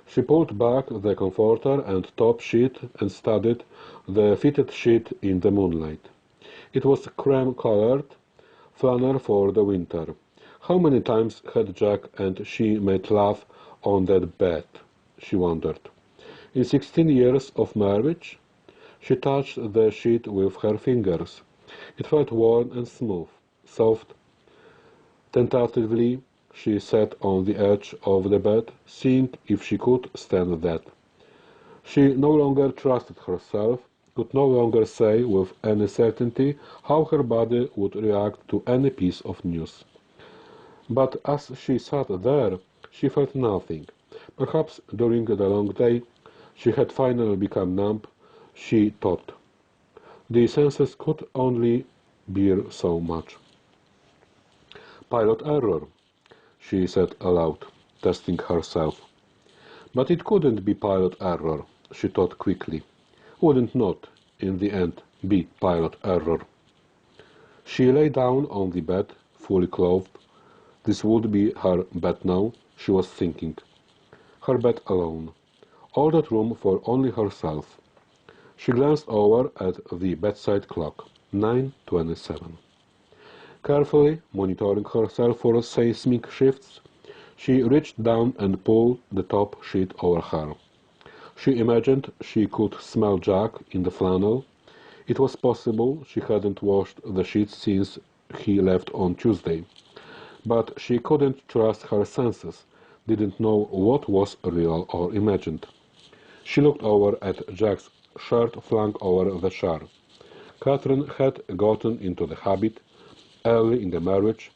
She pulled back the comforter and top sheet and studied the fitted sheet in the moonlight. It was cream-colored, flannel for the winter. How many times had Jack and she made love on that bed, she wondered. In 16 years of marriage? She touched the sheet with her fingers. It felt warm and smooth, soft. Tentatively, she sat on the edge of the bed, seeing if she could stand that. She no longer trusted herself, could no longer say with any certainty how her body would react to any piece of news. But as she sat there, she felt nothing. Perhaps during the long day She had finally become numb, she thought. The senses could only bear so much. Pilot error, she said aloud, testing herself. But it couldn't be pilot error, she thought quickly. Wouldn't not, in the end, be pilot error. She lay down on the bed, fully clothed. This would be her bed now, she was thinking. Her bed alone. All that room for only herself. She glanced over at the bedside clock. 9:27. Carefully monitoring herself for seismic shifts, she reached down and pulled the top sheet over her. She imagined she could smell Jack in the flannel. It was possible she hadn't washed the sheets since he left on Tuesday. But she couldn't trust her senses, didn't know what was real or imagined. She looked over at Jack's shirt flung over the chair. Catherine had gotten into the habit, early in the marriage,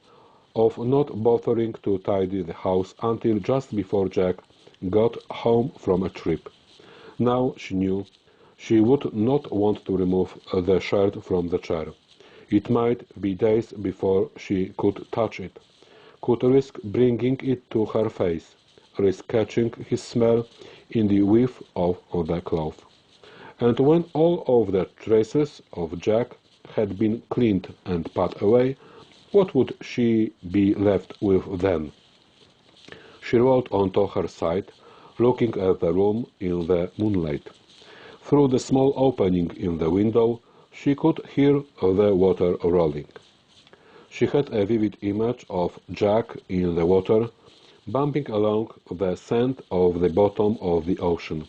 of not bothering to tidy the house until just before Jack got home from a trip. Now she knew she would not want to remove the shirt from the chair. It might be days before she could touch it, could risk bringing it to her face, risk catching his smell in the whiff of the cloth. And when all of the traces of Jack had been cleaned and put away, what would she be left with then? She rolled onto her side, looking at the room in the moonlight. Through the small opening in the window, she could hear the water rolling. She had a vivid image of Jack in the water, bumping along the sand of the bottom of the ocean.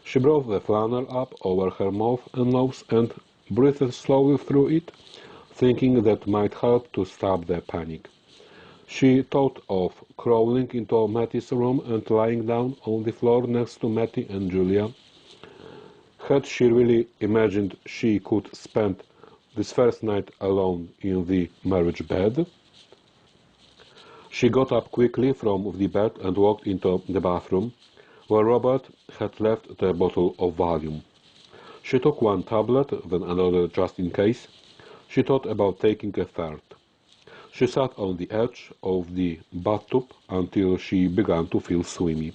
She brought the flannel up over her mouth and nose and breathed slowly through it, thinking that might help to stop the panic. She thought of crawling into Mattie's room and lying down on the floor next to Mattie and Julia. Had she really imagined she could spend this first night alone in the marriage bed? She got up quickly from the bed and walked into the bathroom, where Robert had left the bottle of Valium. She took one tablet, then another just in case. She thought about taking a third. She sat on the edge of the bathtub until she began to feel swimmy.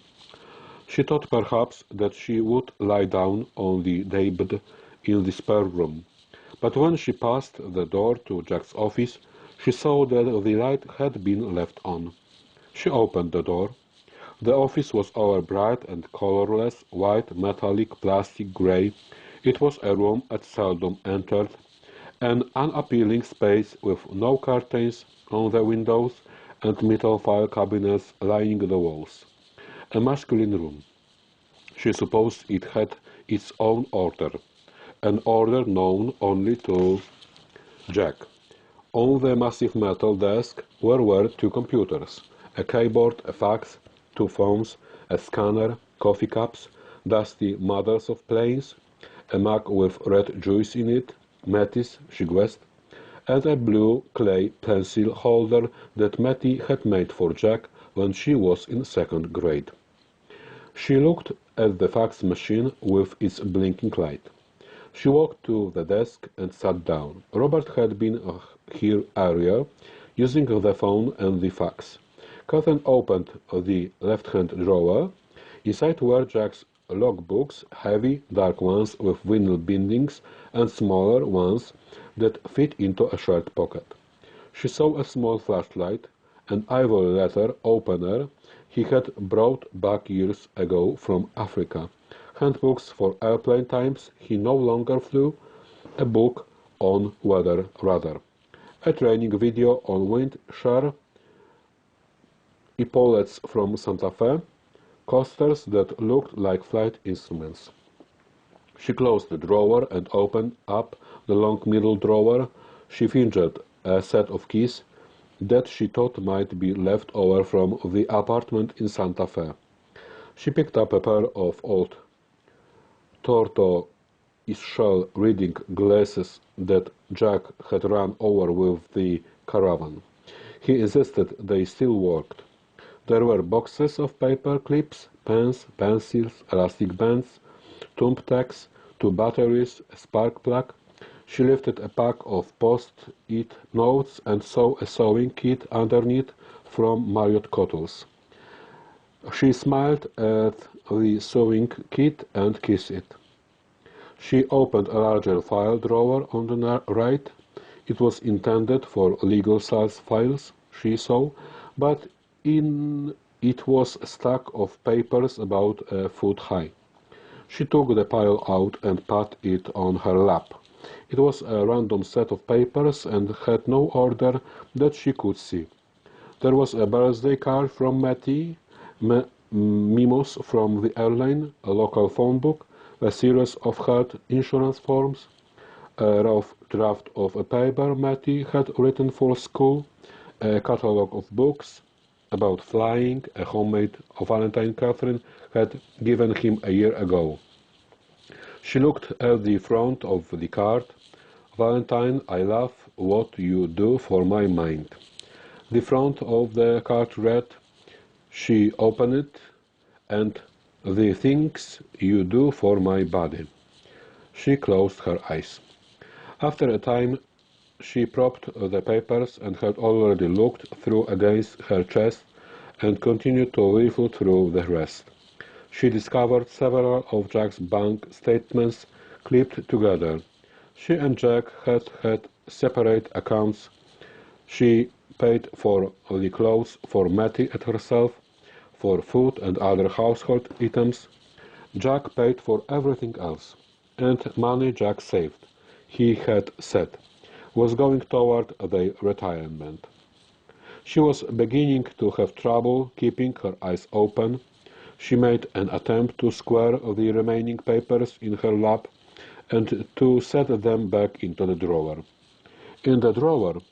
She thought perhaps that she would lie down on the daybed in the spare room, but when she passed the door to Jack's office, she saw that the light had been left on. She opened the door. The office was all bright and colorless, white, metallic, plastic, grey. It was a room Ed seldom entered, an unappealing space with no curtains on the windows and metal file cabinets lining the walls. A masculine room. She supposed it had its own order, an order known only to Jack. On the massive metal desk were two computers, a keyboard, a fax, two phones, a scanner, coffee cups, dusty models of planes, a mug with red juice in it, Mattie's, she guessed, and a blue clay pencil holder that Mattie had made for Jack when she was in second grade. She looked at the fax machine with its blinking light. She walked to the desk and sat down. Robert had been here earlier, using the phone and the fax. Catherine opened the left-hand drawer. Inside were Jack's logbooks, heavy, dark ones with vinyl bindings and smaller ones that fit into a shirt pocket. She saw a small flashlight, an ivory letter opener he had brought back years ago from Africa, handbooks for airplane times he no longer flew, a book on weather radar, a training video on wind shear, epaulets from Santa Fe, coasters that looked like flight instruments. She closed the drawer and opened up the long middle drawer. She fingered a set of keys that she thought might be left over from the apartment in Santa Fe. She picked up a pair of old tortoise-shell reading glasses that Jack had run over with the caravan. He insisted they still worked. There were boxes of paper clips, pens, pencils, elastic bands, thumbtacks, 2 batteries, a spark plug. She lifted a pack of post-it notes and saw a sewing kit underneath from Marriott Cottles. She smiled at the sewing kit and kissed it. She opened a larger file drawer on the right. It was intended for legal-size files, she saw, but in it was a stack of papers about a foot high. She took the pile out and put it on her lap. It was a random set of papers and had no order that she could see. There was a birthday card from Matty, memos from the airline, a local phone book, a series of health insurance forms, a rough draft of a paper Matty had written for school, a catalogue of books about flying, a homemade Valentine Catherine had given him a year ago. She looked at the front of the card. Valentine, I love what you do for my mind. The front of the card read, she opened it, and the things you do for my body. She closed her eyes. After a time, she propped the papers and had already looked through against her chest and continued to riffle through the rest. She discovered several of Jack's bank statements clipped together. She and Jack had separate accounts. She paid for the clothes for Matty and herself, for food and other household items. Jack paid for everything else, and money Jack saved, he had said, was going toward their retirement. She was beginning to have trouble keeping her eyes open. She made an attempt to square the remaining papers in her lap and to set them back into the drawer. In the drawer,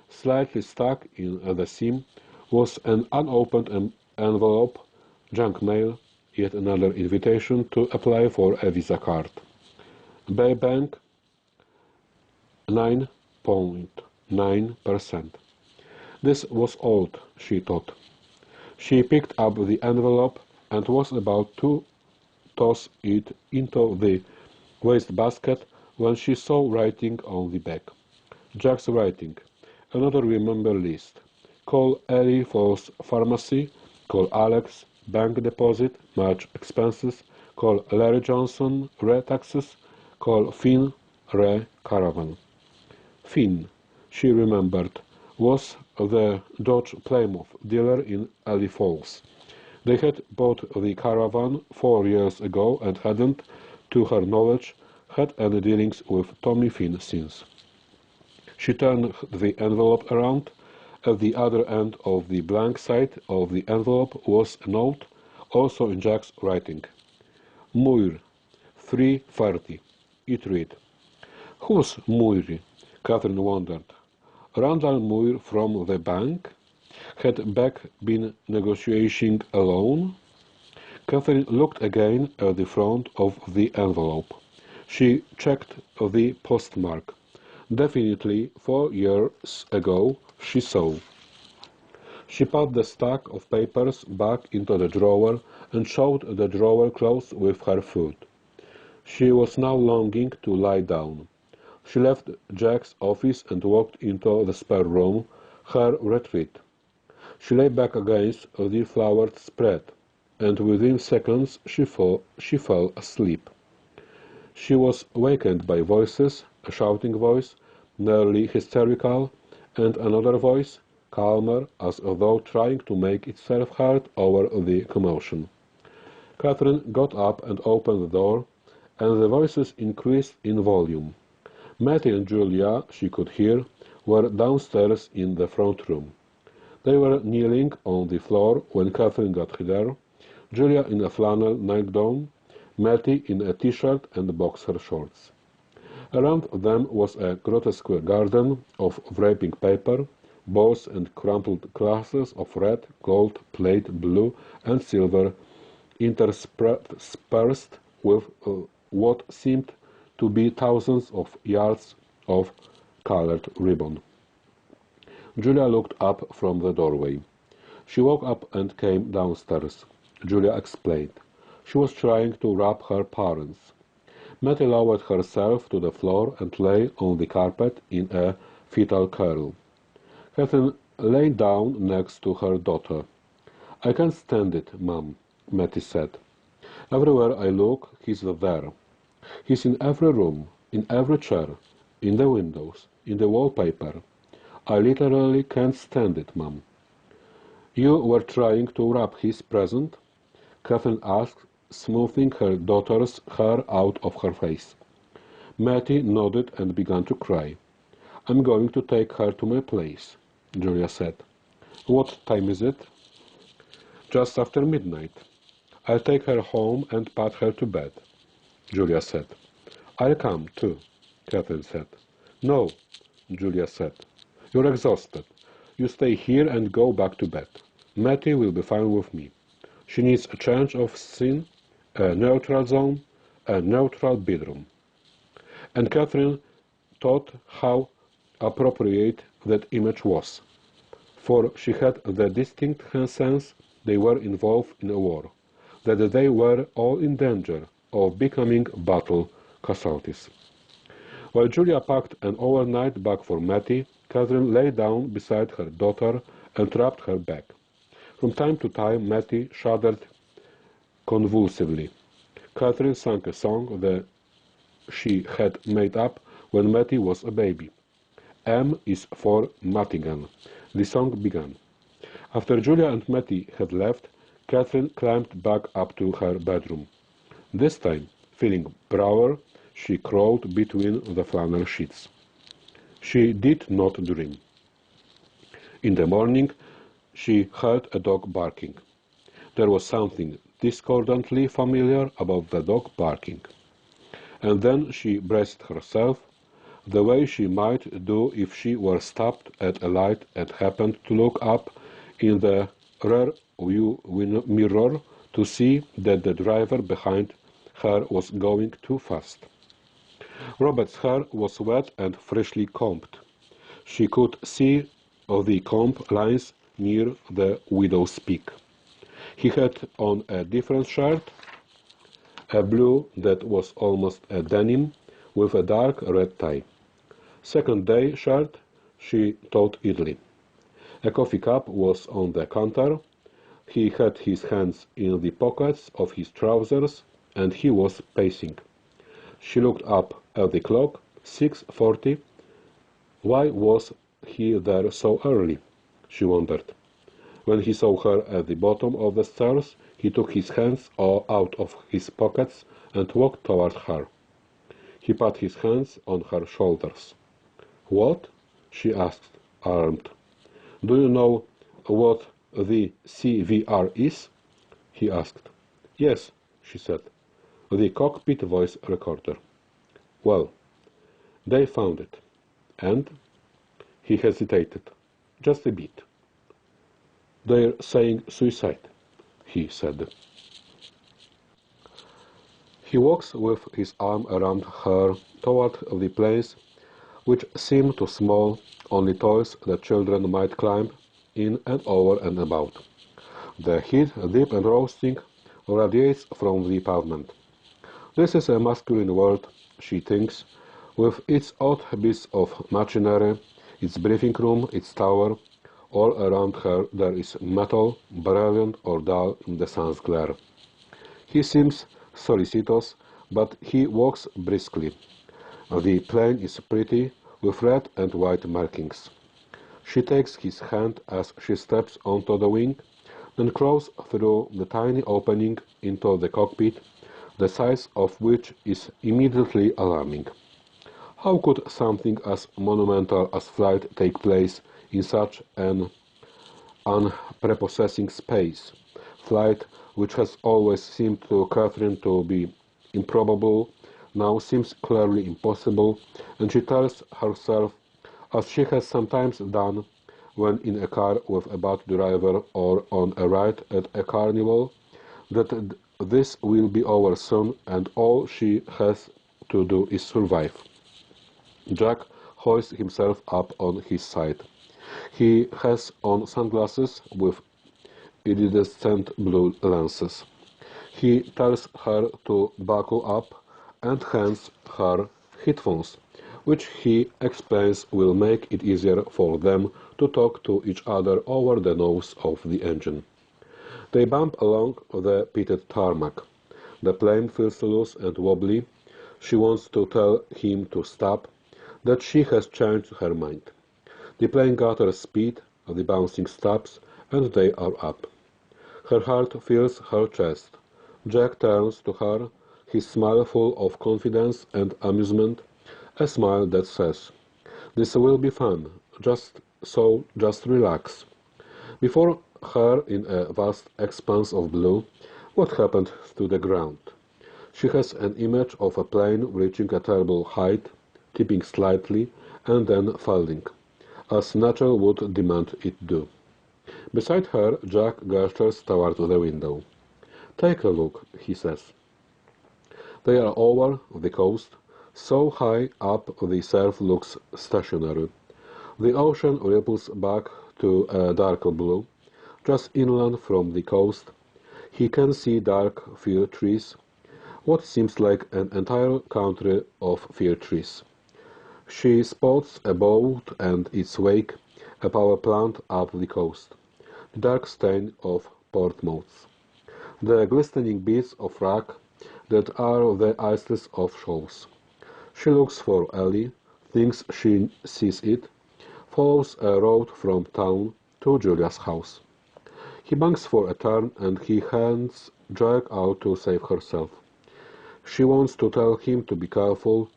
slightly stuck in the seam, was an unopened envelope, junk mail, yet another invitation to apply for a Visa card. Bay Bank, 9.9%. This was old, she thought. She picked up the envelope and was about to toss it into the wastebasket when she saw writing on the back. Jack's writing. Another remember list. Call Ellie Falls Pharmacy. Call Alex. Bank deposit. March expenses. Call Larry Johnson. Re taxes. Call Finn. Re caravan. Finn, she remembered, was the Dodge Plymouth dealer in Ellie Falls. They had bought the caravan 4 years ago and hadn't, to her knowledge, had any dealings with Tommy Finn since. She turned the envelope around. At the other end of the blank side of the envelope was a note, also in Jack's writing. Muir, 3:30. It read. Who's Muir? Catherine wondered. Randall Muir from the bank? Had Beck been negotiating alone? Catherine looked again at the front of the envelope. She checked the postmark. Definitely 4 years ago, she saw. She put the stack of papers back into the drawer and shoved the drawer closed with her foot. She was now longing to lie down. She left Jack's office and walked into the spare room, her retreat. She lay back against the flowered spread, and within seconds she fell asleep. She was wakened by voices, a shouting voice, nearly hysterical, and another voice, calmer, as though trying to make itself heard over the commotion. Catherine got up and opened the door, and the voices increased in volume. Matty and Julia, she could hear, were downstairs in the front room. They were kneeling on the floor when Catherine got there, Julia in a flannel nightgown, Matty in a t-shirt and boxer shorts. Around them was a grotesque garden of wrapping paper, balls and crumpled glasses of red, gold, plate, blue, and silver, interspersed with what seemed to be thousands of yards of colored ribbon. Julia looked up from the doorway. She woke up and came downstairs. Julia explained. She was trying to rob her parents. Mattie lowered herself to the floor and lay on the carpet in a fetal curl. Catherine lay down next to her daughter. "I can't stand it, Mum," Mattie said. "Everywhere I look, he's there. He's in every room, in every chair, in the windows, in the wallpaper. I literally can't stand it, Mum." "You were trying to wrap his present?" Catherine asked, smoothing her daughter's hair out of her face. Mattie nodded and began to cry. "I'm going to take her to my place," Julia said. "What time is it?" "Just after midnight. I'll take her home and put her to bed," Julia said. "I'll come, too," Catherine said. "No," Julia said. "You're exhausted. You stay here and go back to bed. Mattie will be fine with me. She needs a change of scene, a neutral zone, a neutral bedroom." And Catherine thought how appropriate that image was, for she had the distinct sense they were involved in a war, that they were all in danger of becoming battle casualties. While Julia packed an overnight bag for Mattie, Catherine lay down beside her daughter and rubbed her back. From time to time, Mattie shuddered convulsively. Catherine sang a song that she had made up when Mattie was a baby. "M is for Matigan," the song began. After Julia and Mattie had left, Catherine climbed back up to her bedroom. This time, feeling braver, she crawled between the flannel sheets. She did not dream. In the morning, she heard a dog barking. There was something discordantly familiar about the dog barking. And then she braced herself, the way she might do if she were stopped at a light and happened to look up in the rear view mirror to see that the driver behind her was going too fast. Robert's hair was wet and freshly combed. She could see the comb lines near the widow's peak. He had on a different shirt, a blue that was almost a denim, with a dark red tie. Second day shirt, she thought idly. A coffee cup was on the counter. He had his hands in the pockets of his trousers, and he was pacing. She looked up at the clock, 6:40. Why was he there so early? She wondered. When he saw her at the bottom of the stairs, he took his hands out of his pockets and walked toward her. He put his hands on her shoulders. "What?" she asked, alarmed. "Do you know what the CVR is?" he asked. "Yes," she said. "The cockpit voice recorder." "Well, they found it. And?" He hesitated. "Just a bit." "They're saying suicide," he said. He walks with his arm around her toward the place which seemed too small, only toys that children might climb in and over and about. The heat, deep and roasting, radiates from the pavement. This is a masculine world, she thinks, with its odd bits of machinery, its briefing room, its tower. All around her there is metal, brilliant or dull in the sun's glare. He seems solicitous, but he walks briskly. The plane is pretty, with red and white markings. She takes his hand as she steps onto the wing, then crawls through the tiny opening into the cockpit, the size of which is immediately alarming. How could something as monumental as flight take place in such an unprepossessing space? Flight, which has always seemed to Catherine to be improbable, now seems clearly impossible, and she tells herself, as she has sometimes done when in a car with a bad driver or on a ride at a carnival, that this will be over soon and all she has to do is survive. Jack hoists himself up on his side. He has on sunglasses with iridescent blue lenses. He tells her to buckle up and hands her headphones, which he explains will make it easier for them to talk to each other over the nose of the engine. They bump along the pitted tarmac. The plane feels loose and wobbly. She wants to tell him to stop, that she has changed her mind. The plane gathers speed, the bouncing stops, and they are up. Her heart fills her chest. Jack turns to her, his smile full of confidence and amusement, a smile that says, "This will be fun, just relax." Before her, in a vast expanse of blue, what happened to the ground? She has an image of a plane reaching a terrible height, tipping slightly, and then falling, as nature would demand it do. Beside her, Jack gestures toward the window. "Take a look," he says. They are over the coast, so high up the surf looks stationary. The ocean ripples back to a darker blue. Just inland from the coast, he can see dark fir trees, what seems like an entire country of fir trees. She spots a boat and its wake, a power plant up the coast, the dark stain of Portsmouth, the glistening bits of rock that are the isles of shoals. She looks for Ellie, thinks she sees it, follows a road from town to Julia's house. He banks for a turn and he hands Jack out to save herself. She wants to tell him to be careful,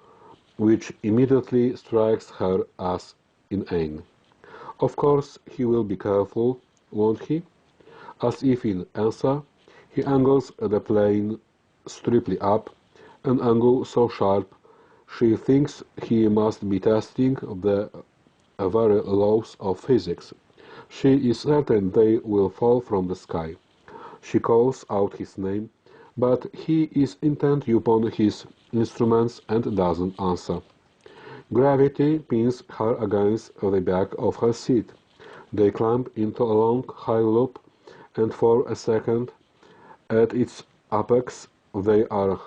which immediately strikes her as inane. Of course he will be careful, won't he? As if in answer, he angles the plane strictly up, an angle so sharp she thinks he must be testing the very laws of physics. She is certain they will fall from the sky. She calls out his name, but he is intent upon his instruments and doesn't answer. Gravity pins her against the back of her seat. They climb into a long high loop, and for a second, at its apex, they are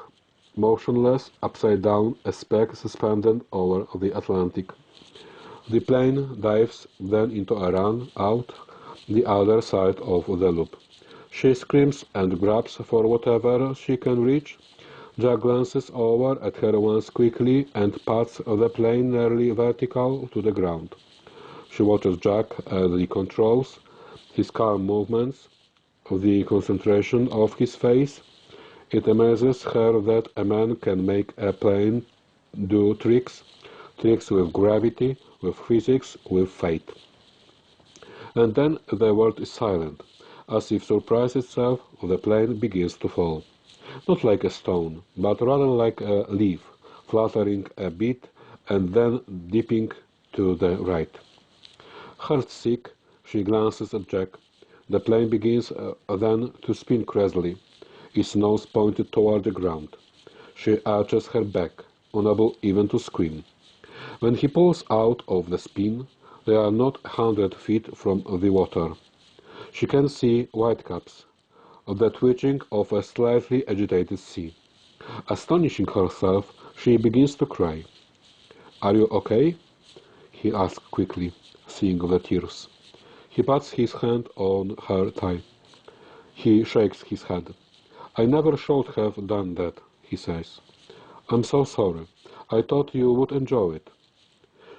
motionless, upside down, a speck suspended over the Atlantic. The plane dives then into a run out the other side of the loop. She screams and grabs for whatever she can reach. Jack glances over at her once quickly and pats the plane nearly vertical to the ground. She watches Jack at the controls, his calm movements, the concentration of his face. It amazes her that a man can make a plane do tricks with gravity, with physics, with fate. And then the world is silent. As if surprise itself, the plane begins to fall. Not like a stone, but rather like a leaf, fluttering a bit and then dipping to the right. Heartsick, she glances at Jack. The plane begins then to spin crazily, its nose pointed toward the ground. She arches her back, unable even to scream. When he pulls out of the spin, they are not 100 feet from the water. She can see whitecaps, the twitching of a slightly agitated sea. Astonishing herself, she begins to cry. "Are you okay?" he asks quickly, seeing the tears. He puts his hand on her thigh. He shakes his head. "I never should have done that," he says. "I'm so sorry. I thought you would enjoy it."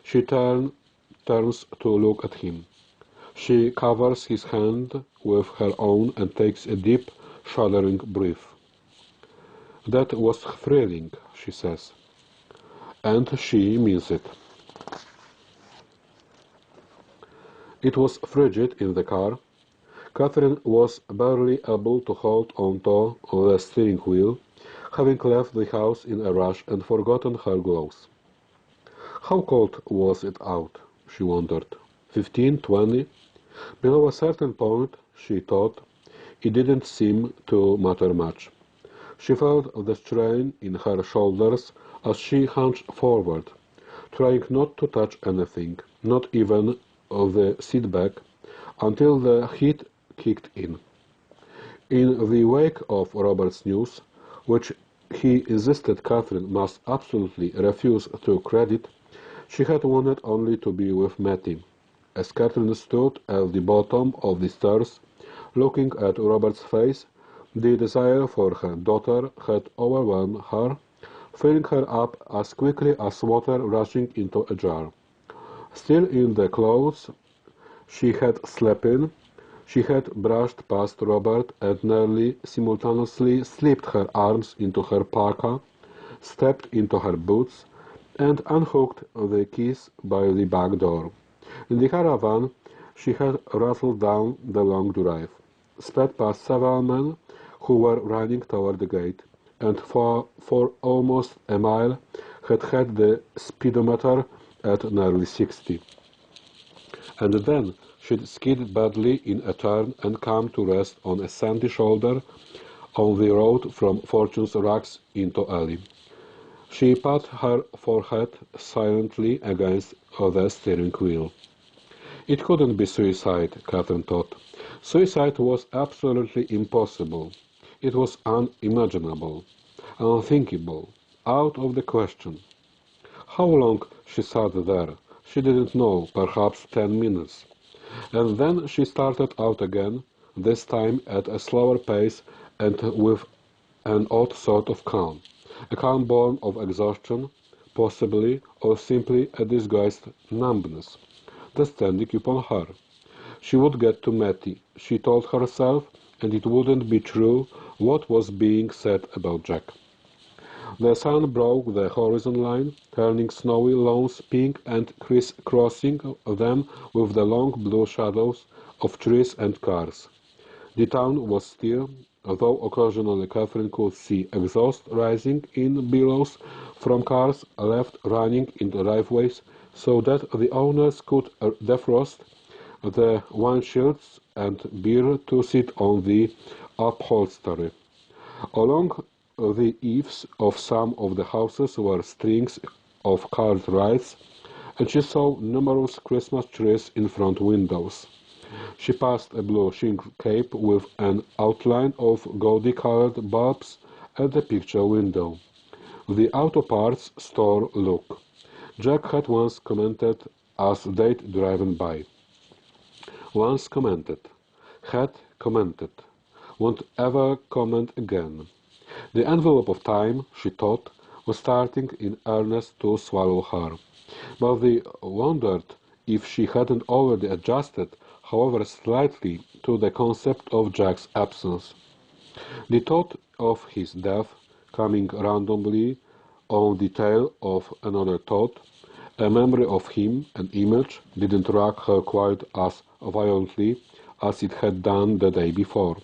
She turns to look at him. She covers his hand with her own and takes a deep, shuddering breath. "That was thrilling," she says. And she means it. It was frigid in the car. Catherine was barely able to hold on to the steering wheel, having left the house in a rush and forgotten her gloves. How cold was it out, she wondered. 15, 20? Below a certain point, she thought, it didn't seem to matter much. She felt the strain in her shoulders as she hunched forward, trying not to touch anything, not even the seat back, until the heat kicked in. In the wake of Robert's news, which he insisted Catherine must absolutely refuse to credit, she had wanted only to be with Mattie. As Catherine stood at the bottom of the stairs, looking at Robert's face, the desire for her daughter had overwhelmed her, filling her up as quickly as water rushing into a jar. Still in the clothes she had slept in, she had brushed past Robert and nearly simultaneously slipped her arms into her parka, stepped into her boots, and unhooked the keys by the back door. In the caravan, she had rattled down the long drive, sped past several men who were running toward the gate, and for almost a mile had the speedometer at nearly 60. And then she'd skid badly in a turn and come to rest on a sandy shoulder on the road from Fortune's Rocks into Ely. She pat her forehead silently against the steering wheel. It couldn't be suicide, Catherine thought. Suicide was absolutely impossible. It was unimaginable, unthinkable, out of the question. How long she sat there, she didn't know, perhaps 10 minutes. And then she started out again, this time at a slower pace and with an odd sort of calm. A calm born of exhaustion, possibly, or simply a disguised numbness, descending upon her. She would get to Mattie, she told herself, and it wouldn't be true what was being said about Jack. The sun broke the horizon line, turning snowy lawns pink and criss-crossing them with the long blue shadows of trees and cars. The town was still, though occasionally Catherine could see exhaust rising in billows from cars left running in the driveways so that the owners could defrost the windshields and bear to sit on the upholstery. Along the eaves of some of the houses were strings of card rides, and she saw numerous Christmas trees in front windows. She passed a blue shingle cape with an outline of gaudy-colored bulbs at the picture window. The auto parts store look, Jack had once commented as they'd driven by. Once commented, had commented, won't ever comment again. The envelope of time, she thought, was starting in earnest to swallow her. But they wondered if she hadn't already adjusted, however slightly, to the concept of Jack's absence. The thought of his death, coming randomly on the tail of another thought, a memory of him, an image, didn't rack her quite as violently as it had done the day before.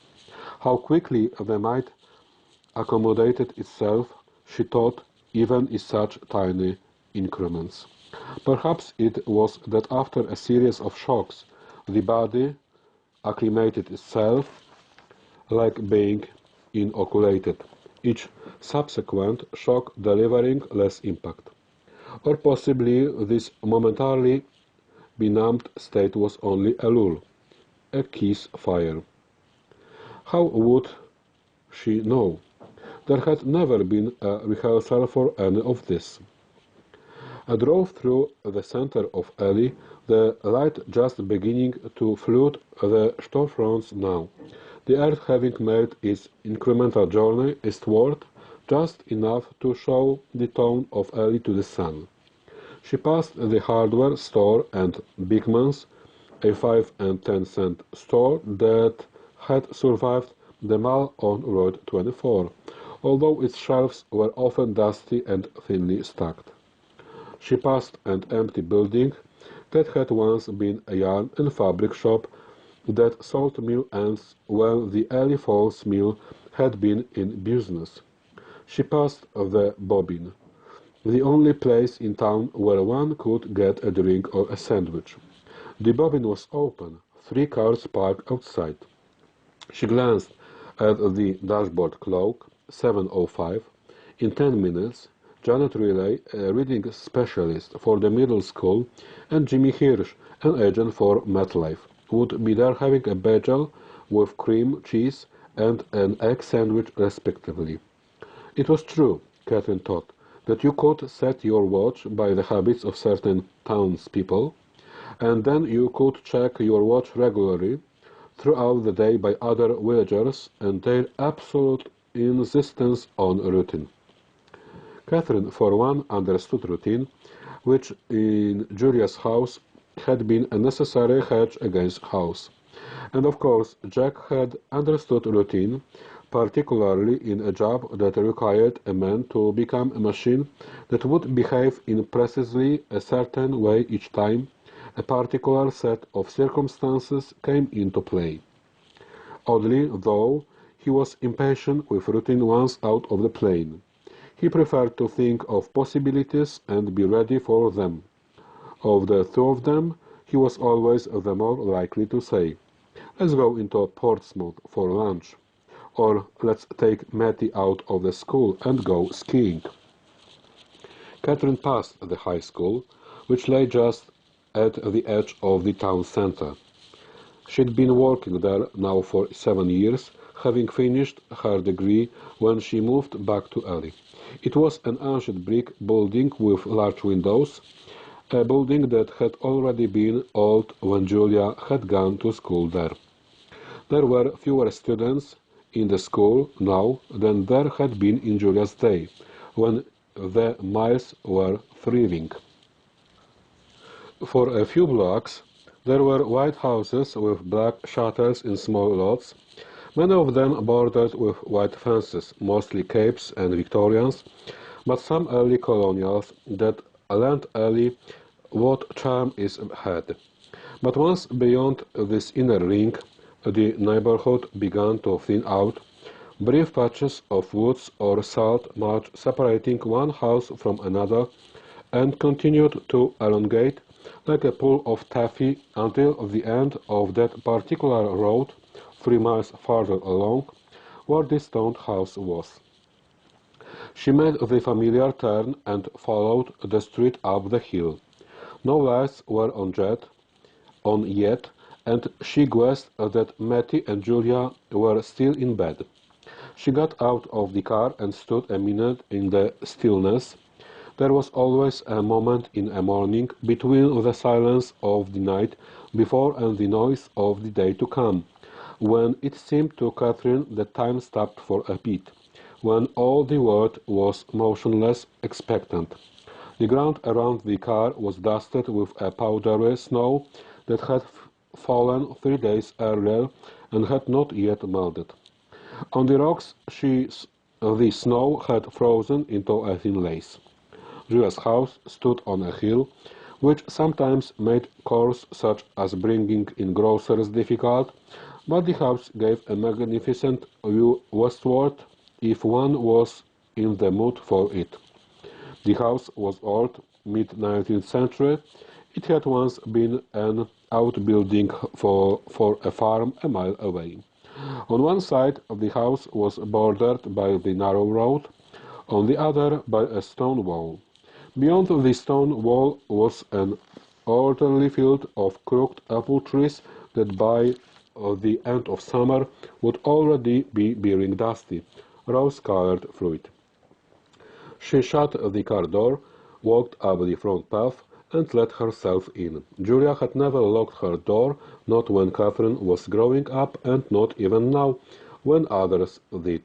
How quickly the mind accommodated itself, she thought, even in such tiny increments. Perhaps it was that after a series of shocks, the body acclimated itself like being inoculated, each subsequent shock delivering less impact. Or possibly this momentarily benumbed state was only a lull, a kiss fire. How would she know? There had never been a rehearsal for any of this. I drove through the center of Ely, the light just beginning to flood the storefronts now, the earth having made its incremental journey eastward just enough to show the tone of Ely to the sun. She passed the hardware store and Bigman's, a 5 and 10-cent store that had survived the mall on Route 24, although its shelves were often dusty and thinly stacked. She passed an empty building that had once been a yarn and fabric shop that sold mill ends when the Ely Falls mill had been in business. She passed the Bobbin, the only place in town where one could get a drink or a sandwich. The Bobbin was open, 3 cars parked outside. She glanced at the dashboard clock, 7:05. In 10 minutes, Janet Riley, a reading specialist for the middle school, and Jimmy Hirsch, an agent for MetLife, would be there having a bagel with cream cheese and an egg sandwich respectively. It was true, Catherine thought, that you could set your watch by the habits of certain townspeople, and then you could check your watch regularly throughout the day by other villagers and their absolute insistence on routine. Catherine, for one, understood routine, which in Julia's house had been a necessary hedge against chaos. And of course, Jack had understood routine, particularly in a job that required a man to become a machine that would behave in precisely a certain way each time a particular set of circumstances came into play. Oddly, though, he was impatient with routine once out of the plane. He preferred to think of possibilities and be ready for them. Of the two of them, he was always the more likely to say, "Let's go into Portsmouth for lunch," or "Let's take Mattie out of the school and go skiing." Catherine passed the high school, which lay just at the edge of the town center. She'd been working there now for 7 years, having finished her degree when she moved back to Ely. It was an ancient brick building with large windows, a building that had already been old when Julia had gone to school there. There were fewer students in the school now than there had been in Julia's day, when the mills were thriving. For a few blocks, there were white houses with black shutters in small lots, many of them bordered with white fences, mostly Capes and Victorians, but some early colonials that lent Ely what charm is had. But once beyond this inner ring, the neighborhood began to thin out, brief patches of woods or salt marsh separating one house from another, and continued to elongate like a pool of taffy until the end of that particular road, 3 miles farther along, where the stone house was. She made the familiar turn and followed the street up the hill. No lights were on yet, and she guessed that Mattie and Julia were still in bed. She got out of the car and stood a minute in the stillness. There was always a moment in a morning between the silence of the night before and the noise of the day to come, when it seemed to Catherine that time stopped for a beat, when all the world was motionless, expectant. The ground around the car was dusted with a powdery snow that had fallen 3 days earlier and had not yet melted. On the rocks the snow had frozen into a thin lace. Julia's house stood on a hill, which sometimes made chores such as bringing in groceries difficult, but the house gave a magnificent view westward if one was in the mood for it. The house was old, mid-19th century. It had once been an outbuilding for a farm a mile away. On one side of the house was bordered by the narrow road, on the other by a stone wall. Beyond the stone wall was an orderly field of crooked apple trees that by the end of summer would already be bearing dusty, rose-colored fruit. She shut the car door, walked up the front path, and let herself in. Julia had never locked her door, not when Catherine was growing up, and not even now, when others did.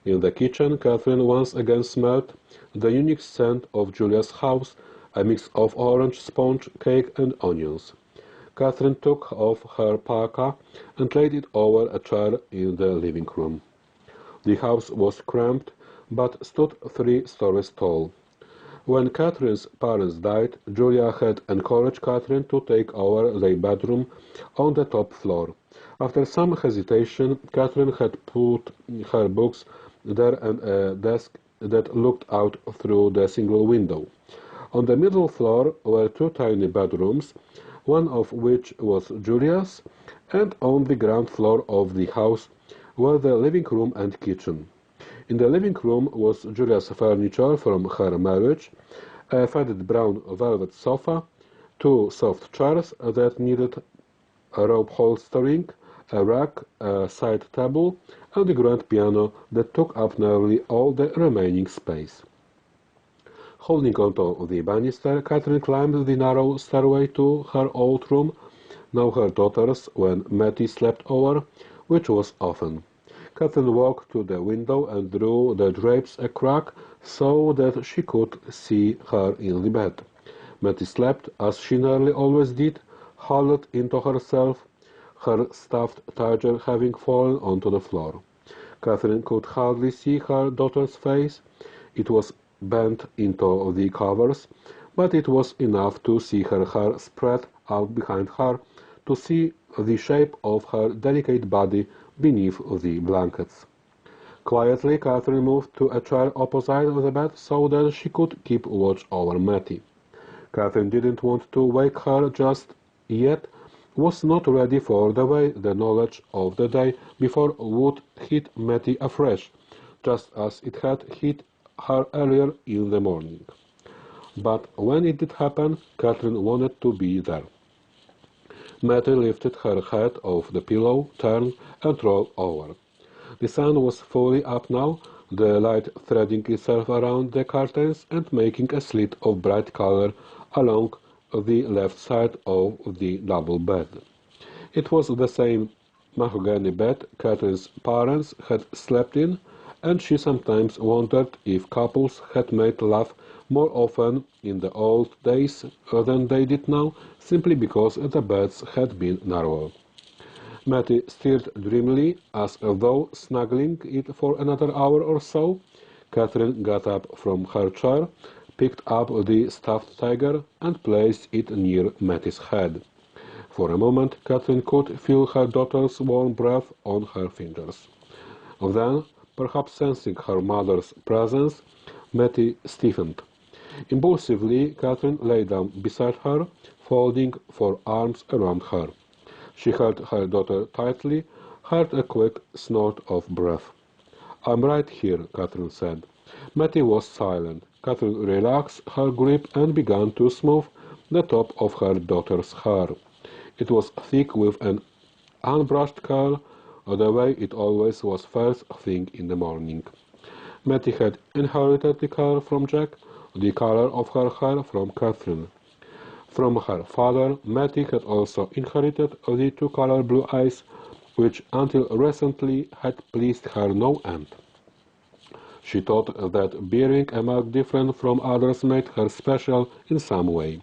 In the kitchen, Catherine once again smelled the unique scent of Julia's house, a mix of orange sponge cake and onions. Catherine took off her parka and laid it over a chair in the living room. The house was cramped, but stood 3 stories tall. When Catherine's parents died, Julia had encouraged Catherine to take over their bedroom on the top floor. After some hesitation, Catherine had put her books there and a desk that looked out through the single window. On the middle floor were 2 tiny bedrooms, one of which was Julia's, and on the ground floor of the house were the living room and kitchen. In the living room was Julia's furniture from her marriage, a faded brown velvet sofa, 2 soft chairs that needed rope holstering, a rack, a side table, and the grand piano that took up nearly all the remaining space. Holding onto the banister, Catherine climbed the narrow stairway to her old room, now her daughter's, when Mattie slept over, which was often. Catherine walked to the window and drew the drapes a crack so that she could see her in the bed. Mattie slept, as she nearly always did, huddled into herself, her stuffed tiger having fallen onto the floor. Catherine could hardly see her daughter's face. It was bent into the covers, but it was enough to see her hair spread out behind her, to see the shape of her delicate body beneath the blankets. Quietly, Catherine moved to a chair opposite the bed so that she could keep watch over Mattie. Catherine didn't want to wake her just yet, was not ready for the way the knowledge of the day before would hit Mattie afresh, just as it had hit her earlier in the morning. But when it did happen, Catherine wanted to be there. Mattie lifted her head off the pillow, turned, and rolled over. The sun was fully up now, the light threading itself around the curtains and making a slit of bright color along the left side of the double bed. It was the same mahogany bed Catherine's parents had slept in, and she sometimes wondered if couples had made love more often in the old days than they did now, simply because the beds had been narrower. Mattie stirred dreamily, as though snuggling it for another hour or so. Catherine got up from her chair, picked up the stuffed tiger, and placed it near Mattie's head. For a moment, Catherine could feel her daughter's warm breath on her fingers. Then, perhaps sensing her mother's presence, Mattie stiffened. Impulsively, Catherine lay down beside her, folding for arms around her. She held her daughter tightly, heard a quick snort of breath. "I'm right here," Catherine said. Mattie was silent. Catherine relaxed her grip and began to smooth the top of her daughter's hair. It was thick with an unbrushed curl, the way it always was first thing in the morning. Mattie had inherited the color from Jack, the color of her hair from Catherine. From her father, Mattie had also inherited the two-color blue eyes, which until recently had pleased her no end. She thought that bearing a mark different from others made her special in some way.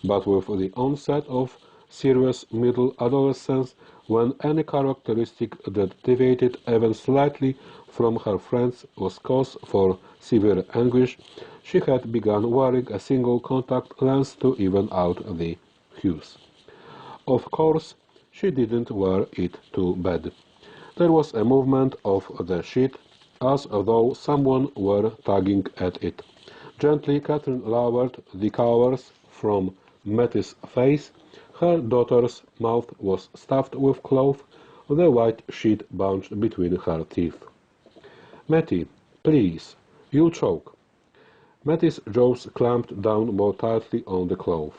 But with the onset of serious middle adolescence, when any characteristic that deviated even slightly from her friends was cause for severe anguish, she had begun wearing a single contact lens to even out the hues. Of course, she didn't wear it to bed. There was a movement of the sheet, as though someone were tugging at it. Gently, Catherine lowered the covers from Mattie's face. Her daughter's mouth was stuffed with cloth, the white sheet bunched between her teeth. "Mattie, please, you'll choke." Mattie's jaws clamped down more tightly on the cloth.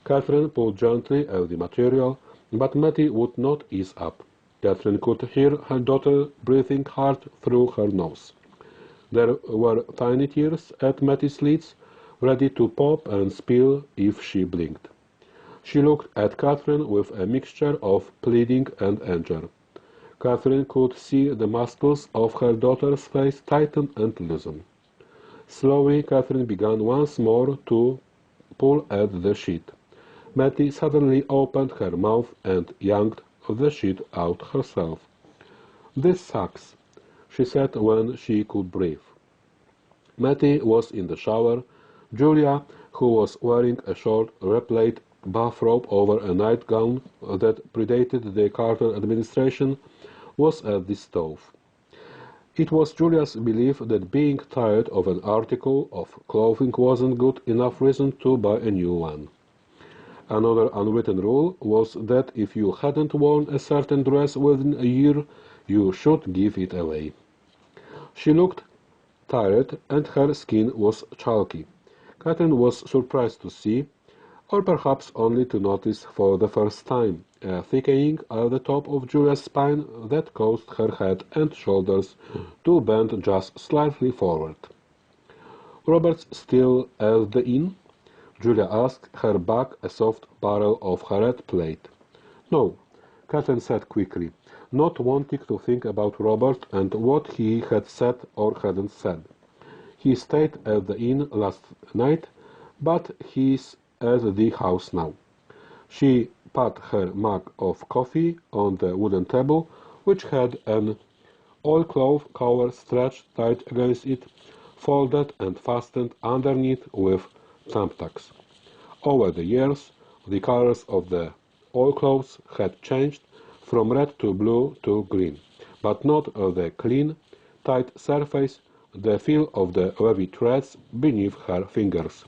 Catherine pulled gently at the material, but Mattie would not ease up. Catherine could hear her daughter breathing hard through her nose. There were tiny tears at Mattie's lids, ready to pop and spill if she blinked. She looked at Catherine with a mixture of pleading and anger. Catherine could see the muscles of her daughter's face tighten and loosen. Slowly, Catherine began once more to pull at the sheet. Mattie suddenly opened her mouth and yanked the sheet out herself. "This sucks," she said when she could breathe. Mattie was in the shower. Julia, who was wearing a short, red-plaid bathrobe over a nightgown that predated the Carter administration, was at the stove. It was Julia's belief that being tired of an article of clothing wasn't good enough reason to buy a new one. Another unwritten rule was that if you hadn't worn a certain dress within a year, you should give it away. She looked tired, and her skin was chalky. Catherine was surprised to see, or perhaps only to notice for the first time a thickening at the top of Julia's spine that caused her head and shoulders to bend just slightly forward. "Robert's still at the inn?" Julia asked, her back a soft barrel of her red plate. "No," Catherine said quickly, not wanting to think about Robert and what he had said or hadn't said. "He stayed at the inn last night, but he's at the house now." She pat her mug of coffee on the wooden table, which had an oilcloth cover stretched tight against it, folded and fastened underneath with thumbtacks. Over the years, the colors of the oilcloths had changed from red to blue to green, but not the clean, tight surface, the feel of the wavy threads beneath her fingers.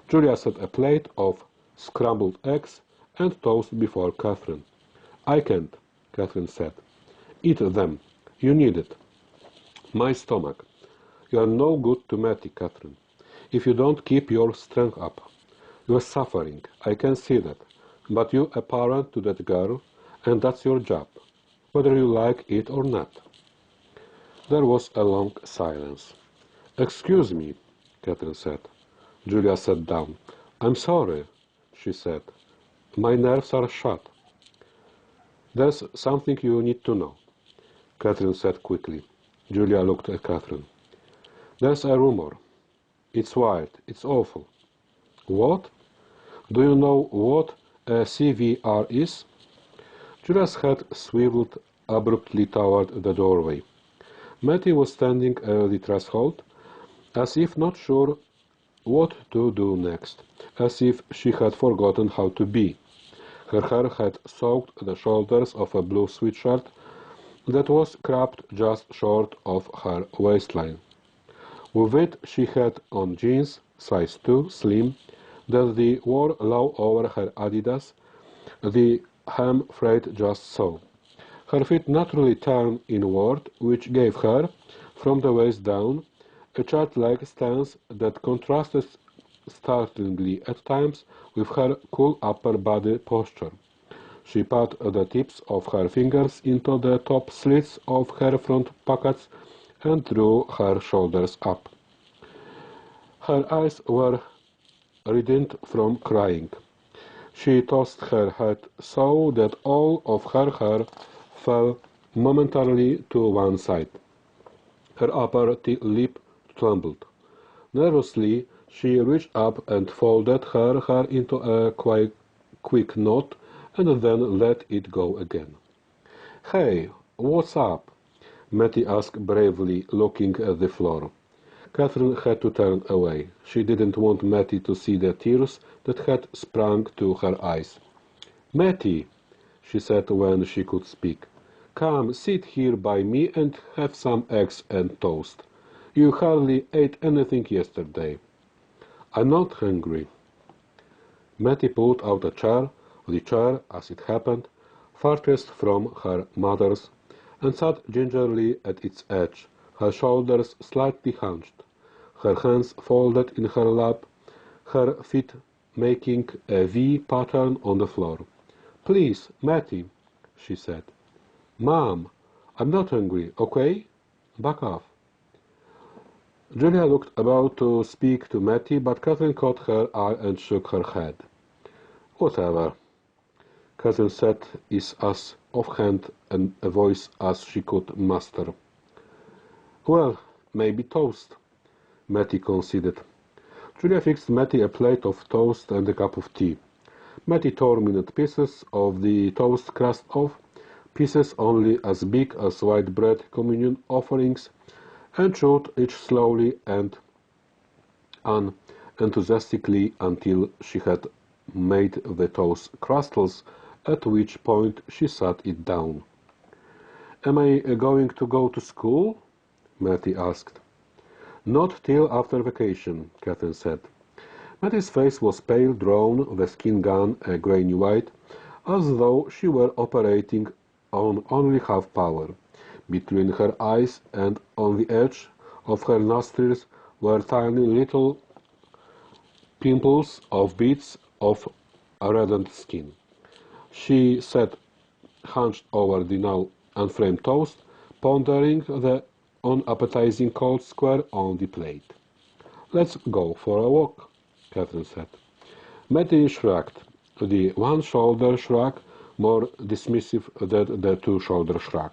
Julia set a plate of scrambled eggs and toast before Catherine. "I can't," Catherine said. "Eat them. You need it." "My stomach." "You are no good to Mattie, Catherine, if you don't keep your strength up. You're suffering, I can see that, but you're a parent to that girl, and that's your job, whether you like it or not." There was a long silence. "Excuse me," Catherine said. Julia sat down. "I'm sorry," she said. "My nerves are shot." "There's something you need to know," Catherine said quickly. Julia looked at Catherine. "There's a rumor. It's wild. It's awful." "What?" "Do you know what a CVR is?" Julia's head swiveled abruptly toward the doorway. Mattie was standing at the threshold, as if not sure what to do next, as if she had forgotten how to be. Her hair had soaked the shoulders of a blue sweatshirt that was cropped just short of her waistline. With it she had on jeans, size 2, slim, that the wore low over her Adidas, the hem frayed just so. Her feet naturally turned inward, which gave her, from the waist down, a childlike stance that contrasted startlingly at times with her cool upper body posture. She put the tips of her fingers into the top slits of her front pockets and drew her shoulders up. Her eyes were reddened from crying. She tossed her head so that all of her hair fell momentarily to one side. Her upper lip trembled. Nervously, she reached up and folded her hair into a quick knot and then let it go again. "Hey, what's up?" Mattie asked bravely, looking at the floor. Catherine had to turn away. She didn't want Mattie to see the tears that had sprung to her eyes. "Mattie," she said when she could speak, "come sit here by me and have some eggs and toast. You hardly ate anything yesterday." "I'm not hungry." Mattie pulled out a chair, the chair, as it happened, farthest from her mother's, and sat gingerly at its edge, her shoulders slightly hunched, her hands folded in her lap, her feet making a V pattern on the floor. "Please, Mattie," she said. "Mom, I'm not hungry, okay? Back off." Julia looked about to speak to Mattie, but Catherine caught her eye and shook her head. "Whatever," Catherine said is as offhand a voice as she could muster. "Well, maybe toast," Mattie conceded. Julia fixed Mattie a plate of toast and a cup of tea. Mattie tore minute pieces of the toast crust off, pieces only as big as white bread communion offerings, and chewed each slowly and unenthusiastically until she had made the toast crustles, at which point she sat it down. "Am I going to go to school?" Mattie asked. "Not till after vacation," Catherine said. Mattie's face was pale drawn, the skin gone a grainy white, as though she were operating on only half power. Between her eyes and on the edge of her nostrils were tiny little pimples of bits of reddened skin. She sat hunched over the now unframed toast, pondering the unappetizing cold square on the plate. "Let's go for a walk," Catherine said. Mattie shrugged, the one-shoulder shrug more dismissive than the two-shoulder shrug.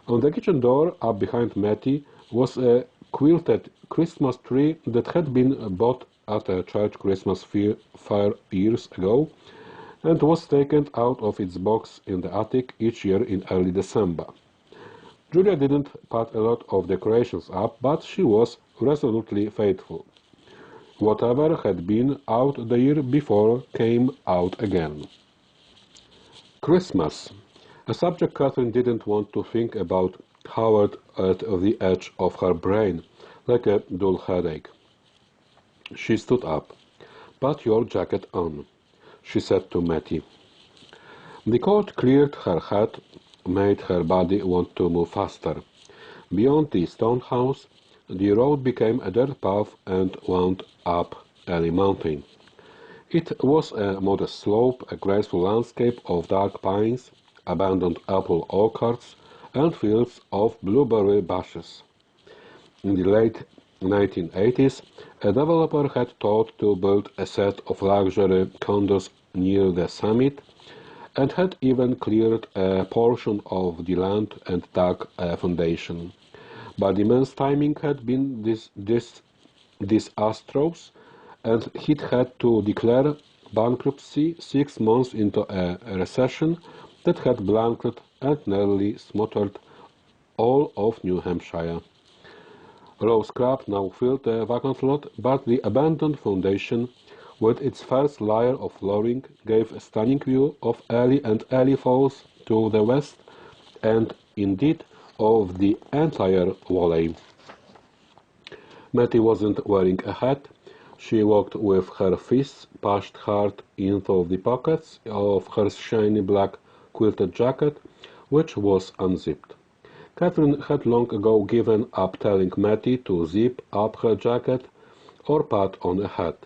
On the kitchen door, up behind Mattie, was a quilted Christmas tree that had been bought at a church Christmas fair years ago and was taken out of its box in the attic each year in early December. Julia didn't put a lot of decorations up, but she was resolutely faithful. Whatever had been out the year before came out again. Christmas, a subject Catherine didn't want to think about, hovered at the edge of her brain, like a dull headache. She stood up. "Put your jacket on," she said to Mattie. The cold cleared her head, made her body want to move faster. Beyond the stone house, the road became a dirt path and wound up Alley Mountain. It was a modest slope, a graceful landscape of dark pines, abandoned apple orchards, and fields of blueberry bushes. In the late 1980s, a developer had thought to build a set of luxury condos near the summit, and had even cleared a portion of the land and dug a foundation. But the man's timing had been disastrous, and he'd had to declare bankruptcy 6 months into a recession that had blanketed and nearly smothered all of New Hampshire. Raw scrap now filled the vacant lot, but the abandoned foundation, with its first layer of flooring, gave a stunning view of Ely and Ely Falls to the west, and indeed of the entire valley. Mattie wasn't wearing a hat. She walked with her fists pushed hard into the pockets of her shiny black quilted jacket, which was unzipped. Catherine had long ago given up telling Mattie to zip up her jacket or put on a hat.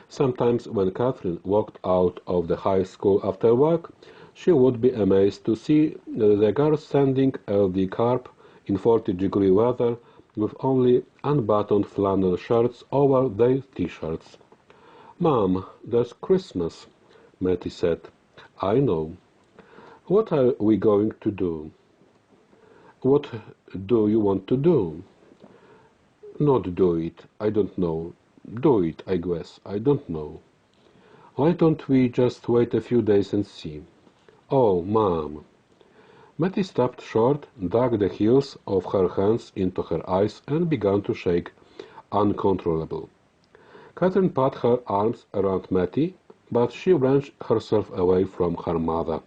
Sometimes when Catherine walked out of the high school after work, she would be amazed to see the girls standing at the curb in 40-degree weather with only unbuttoned flannel shirts over their t-shirts. "Mom, there's Christmas," Mattie said. "I know. What are we going to do?" "What do you want to do?" "Not do it. I don't know. Do it, I guess. I don't know." "Why don't we just wait a few days and see?" "Oh, Mom." Mattie stopped short, dug the heels of her hands into her eyes, and began to shake uncontrollable. Catherine put her arms around Mattie, but she wrenched herself away from her mother.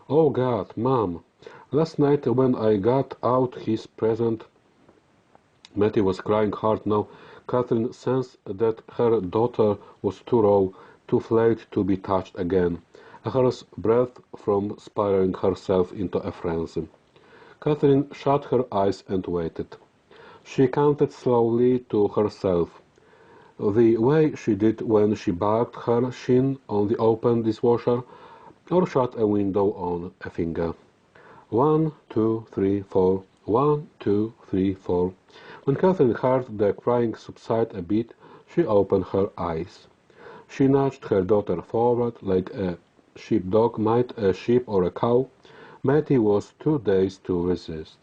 "Oh God, Mom, last night when I got out his present—" Mattie was crying hard now. Catherine sensed that her daughter was too raw, too flayed to be touched again, a hair's breadth from spiraling herself into a frenzy. Catherine shut her eyes and waited. She counted slowly to herself, the way she did when she barked her shin on the open dishwasher or shut a window on a finger. 1, 2, 3, 4. 1, 2, 3, 4. When Catherine heard the crying subside a bit, she opened her eyes. She nudged her daughter forward like a sheepdog might a sheep or a cow. Mattie was too dazed to resist.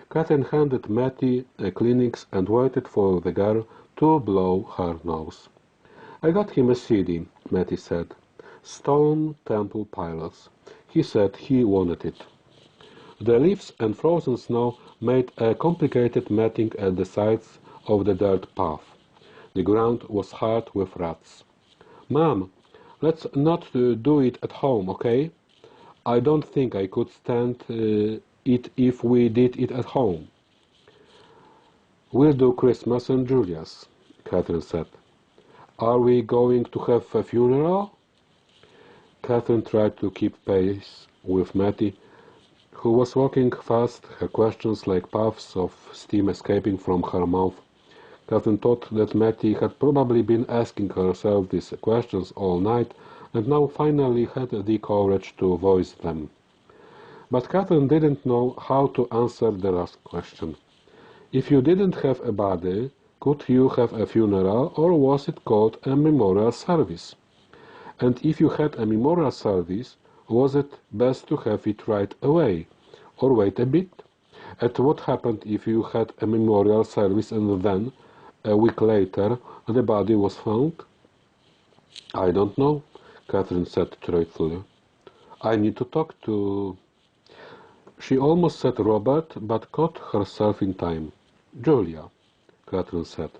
Catherine handed Mattie a Kleenex and waited for the girl to blow her nose. "I got him a CD," Mattie said. "Stone Temple Pilots. He said he wanted it." The leaves and frozen snow made a complicated matting at the sides of the dirt path. The ground was hard with rats. "Mom, let's not do it at home, okay? I don't think I could stand it if we did it at home." "We'll do Christmas and Julia's," Catherine said. "Are we going to have a funeral?" Catherine tried to keep pace with Mattie, who was walking fast, her questions like puffs of steam escaping from her mouth. Catherine thought that Mattie had probably been asking herself these questions all night and now finally had the courage to voice them. But Catherine didn't know how to answer the last question. If you didn't have a body, could you have a funeral, or was it called a memorial service? And if you had a memorial service, was it best to have it right away, or wait a bit? And what happened if you had a memorial service and then, a week later, the body was found? I don't know, Catherine said truthfully. I need to talk to... She almost said Robert, but caught herself in time. Julia, Catherine said,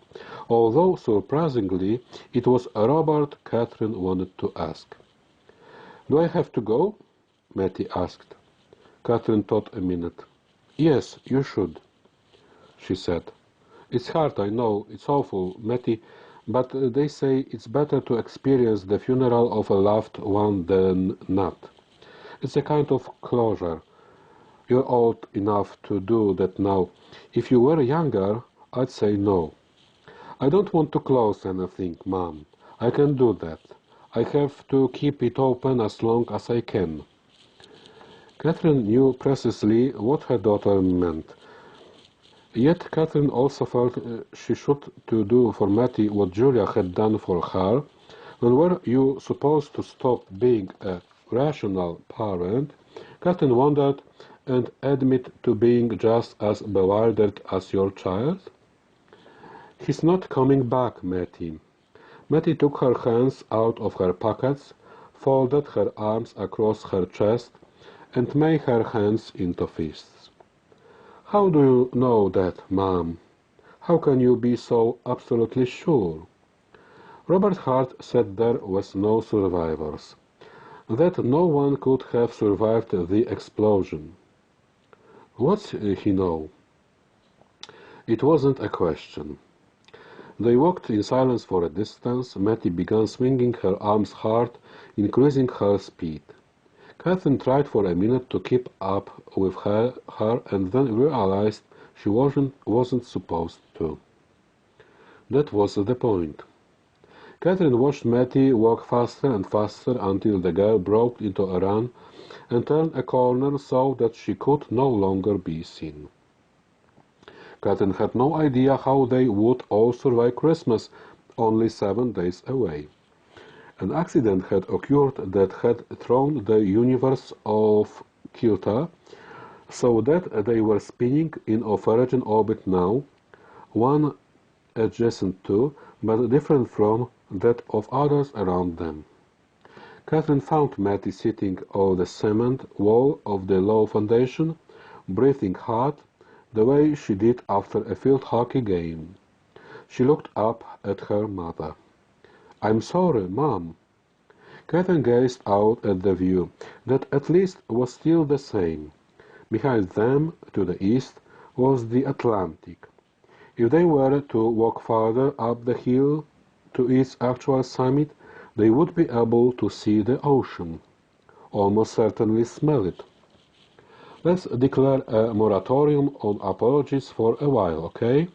although surprisingly it was Robert Catherine wanted to ask. Do I have to go? Mattie asked. Catherine thought a minute. Yes, you should, she said. It's hard, I know, it's awful, Mattie, but they say it's better to experience the funeral of a loved one than not. It's a kind of closure. You're old enough to do that now. If you were younger, I'd say no. I don't want to close anything, Mom. I can do that. I have to keep it open as long as I can. Catherine knew precisely what her daughter meant. Yet Catherine also felt she should to do for Mattie what Julia had done for her. When were you supposed to stop being a rational parent? Catherine wondered, and admit to being just as bewildered as your child? He's not coming back, Mattie. Mattie took her hands out of her pockets, folded her arms across her chest, and made her hands into fists. How do you know that, Mom? How can you be so absolutely sure? Robert Hart said there was no survivors, that no one could have survived the explosion. What's he know? It wasn't a question. They walked in silence for a distance. Mattie began swinging her arms hard, increasing her speed. Catherine tried for a minute to keep up with her and then realized she wasn't supposed to. That was the point. Catherine watched Mattie walk faster and faster until the girl broke into a run and turned a corner so that she could no longer be seen. Catherine had no idea how they would all survive Christmas, only 7 days away. An accident had occurred that had thrown the universe off kilter, so that they were spinning in a Virgin orbit now, one adjacent to, but different from, that of others around them. Catherine found Mattie sitting on the cement wall of the low foundation, breathing hard, the way she did after a field hockey game. She looked up at her mother. I'm sorry, Mom. Catherine gazed out at the view, that at least was still the same. Behind them, to the east, was the Atlantic. If they were to walk farther up the hill to its actual summit, they would be able to see the ocean, almost certainly smell it. Let's declare a moratorium on apologies for a while, okay?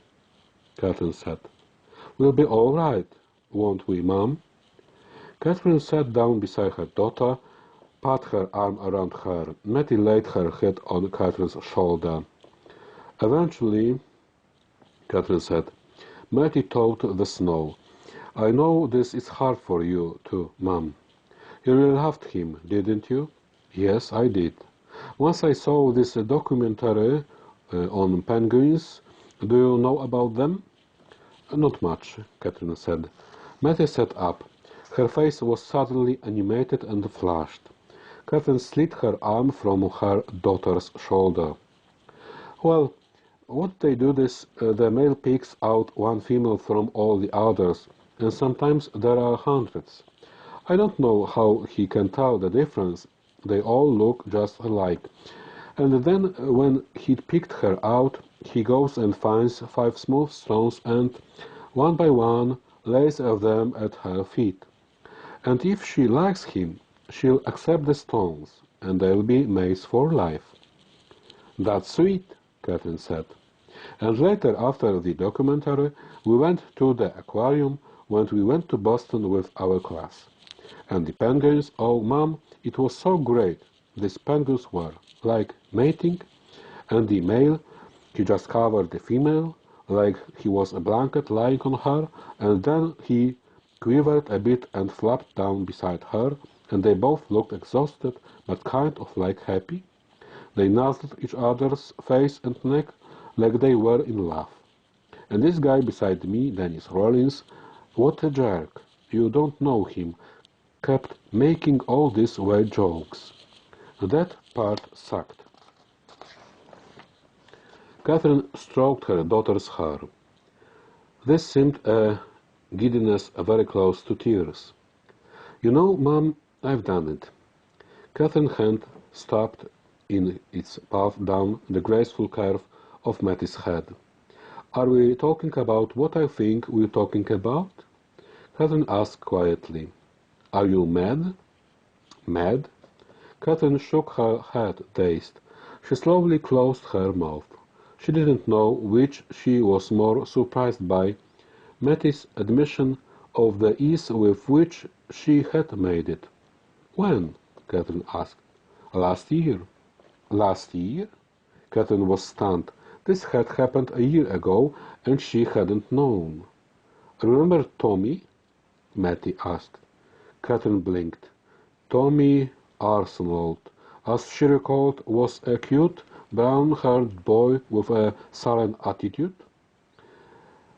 Catherine said. We'll be all right, won't we, Mom? Catherine sat down beside her daughter, put her arm around her. Mattie laid her head on Catherine's shoulder. Eventually, Catherine said, Mattie thawed the snow. I know this is hard for you, too, Mom. You really loved him, didn't you? Yes, I did. Once I saw this documentary on penguins. Do you know about them? Not much, Catherine said. Mattie sat up. Her face was suddenly animated and flushed. Catherine slid her arm from her daughter's shoulder. Well, what they do is the male picks out one female from all the others, and sometimes there are hundreds. I don't know how he can tell the difference. They all look just alike. And then when he'd picked her out, he goes and finds 5 smooth stones and, one by one, lays them at her feet. And if she likes him, she'll accept the stones, and they'll be mates for life. That's sweet, Catherine said. And later, after the documentary, we went to the aquarium when we went to Boston with our class. And the penguins, oh, Mom, it was so great. These penguins were like mating, and the male, he just covered the female, like he was a blanket lying on her, and then he quivered a bit and flapped down beside her, and they both looked exhausted, but kind of like happy. They nuzzled each other's face and neck like they were in love. And this guy beside me, Dennis Rollins, what a jerk. You don't know him, kept making all these weird jokes. That part sucked. Catherine stroked her daughter's hair. This seemed a giddiness very close to tears. You know, Mom, I've done it. Catherine's hand stopped in its path down the graceful curve of Matty's head. Are we talking about what I think we're talking about? Catherine asked quietly. Are you mad? Mad? Catherine shook her head, dazed. She slowly closed her mouth. She didn't know which she was more surprised by, Matty's admission of the ease with which she had made it. When? Catherine asked. Last year. Last year? Catherine was stunned. This had happened a year ago, and she hadn't known. Remember Tommy? Matty asked. Catherine blinked. Tommy Arsenault, as she recalled, was a cute, brown-haired boy with a sullen attitude.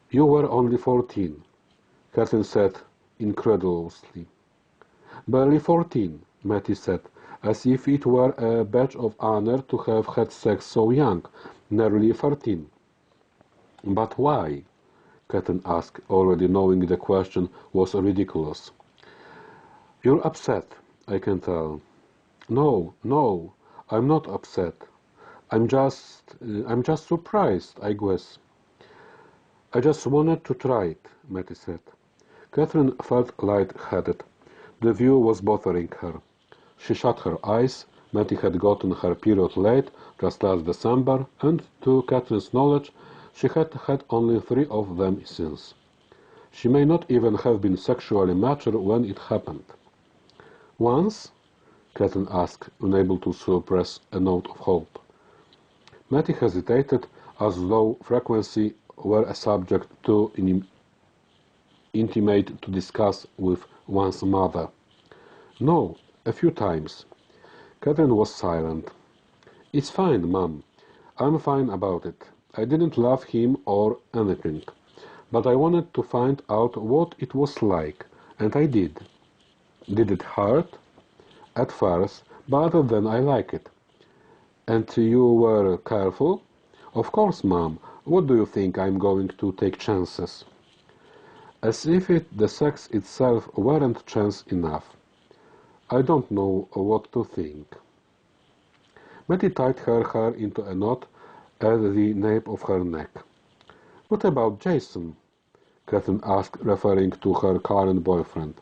You were only 14, Catherine said incredulously. Barely 14, Matty said, as if it were a badge of honor to have had sex so young, nearly 13. But why? Catherine asked, already knowing the question was ridiculous. You're upset, I can tell. No, no, I'm not upset. I'm just surprised, I guess. I just wanted to try it, Matty said. Catherine felt light-headed. The view was bothering her. She shut her eyes. Matty had gotten her period late, just last December, and to Catherine's knowledge, she had had only 3 of them since. She may not even have been sexually mature when it happened. Once? Catherine asked, unable to suppress a note of hope. Matty hesitated, as though frequency were a subject too intimate to discuss with one's mother. No, a few times. Catherine was silent. It's fine, Mum. I'm fine about it. I didn't love him or anything, but I wanted to find out what it was like, and I did. Did it hurt? At first, but then I like it. And you were careful? Of course, Mum. What do you think I'm going to take chances? As if the sex itself weren't chance enough. I don't know what to think. Matty tied her hair into a knot at the nape of her neck. What about Jason? Catherine asked, referring to her current boyfriend.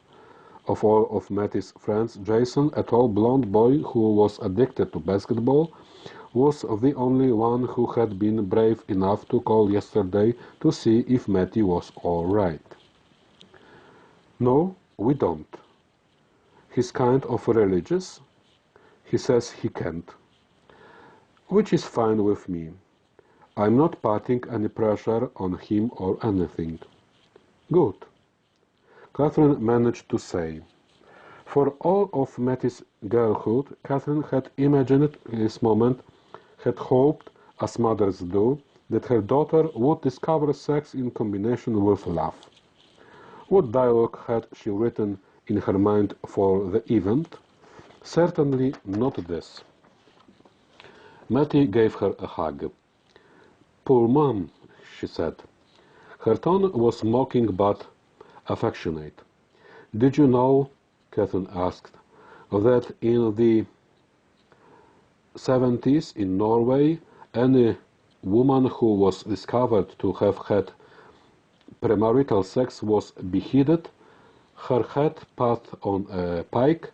Of all of Matty's friends, Jason, a tall blonde boy who was addicted to basketball, was the only one who had been brave enough to call yesterday to see if Matty was all right. No, we don't. He's kind of religious. He says he can't. Which is fine with me. I'm not putting any pressure on him or anything. Good. Catherine managed to say. For all of Matty's girlhood, Catherine had imagined this moment, had hoped, as mothers do, that her daughter would discover sex in combination with love. What dialogue had she written in her mind for the event? Certainly not this. Matty gave her a hug. Poor Mom, she said. Her tone was mocking but affectionate. Did you know, Catherine asked, that in the 70s in Norway, any woman who was discovered to have had premarital sex was beheaded, her head put on a pike,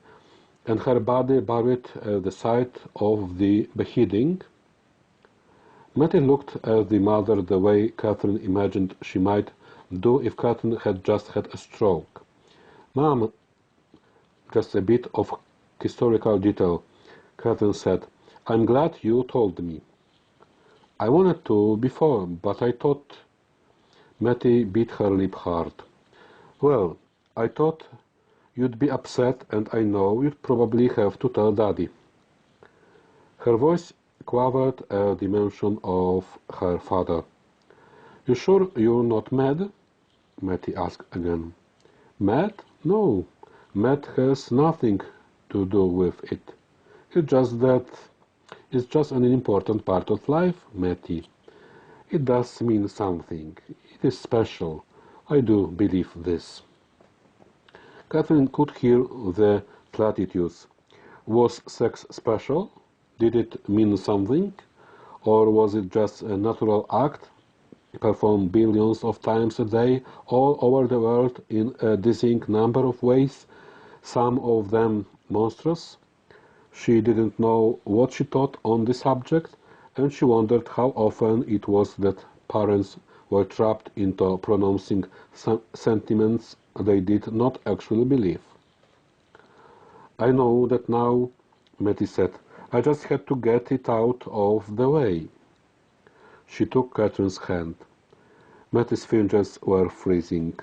and her body buried at the site of the beheading? Mattie looked at the mother the way Catherine imagined she might do if Catherine had just had a stroke. "Mom, just a bit of historical detail," Catherine said. "I'm glad you told me. I wanted to before, but I thought—" Mattie bit her lip hard. "Well, I thought you'd be upset, and I know you'd probably have to tell Daddy." Her voice quavered at the mention of her father. "You sure you're not mad?" Mattie asked again. "Mad? No. Mad has nothing to do with it. It's just that it's just an important part of life, Mattie. It does mean something. It is special. I do believe this." Catherine could hear the platitudes. Was sex special? Did it mean something? Or was it just a natural act, performed billions of times a day all over the world in a dizzying number of ways, some of them monstrous? She didn't know what she thought on the subject, and she wondered how often it was that parents were trapped into pronouncing sentiments they did not actually believe. "I know that now," Mattie said. "I just had to get it out of the way." She took Catherine's hand. Mattie's fingers were freezing.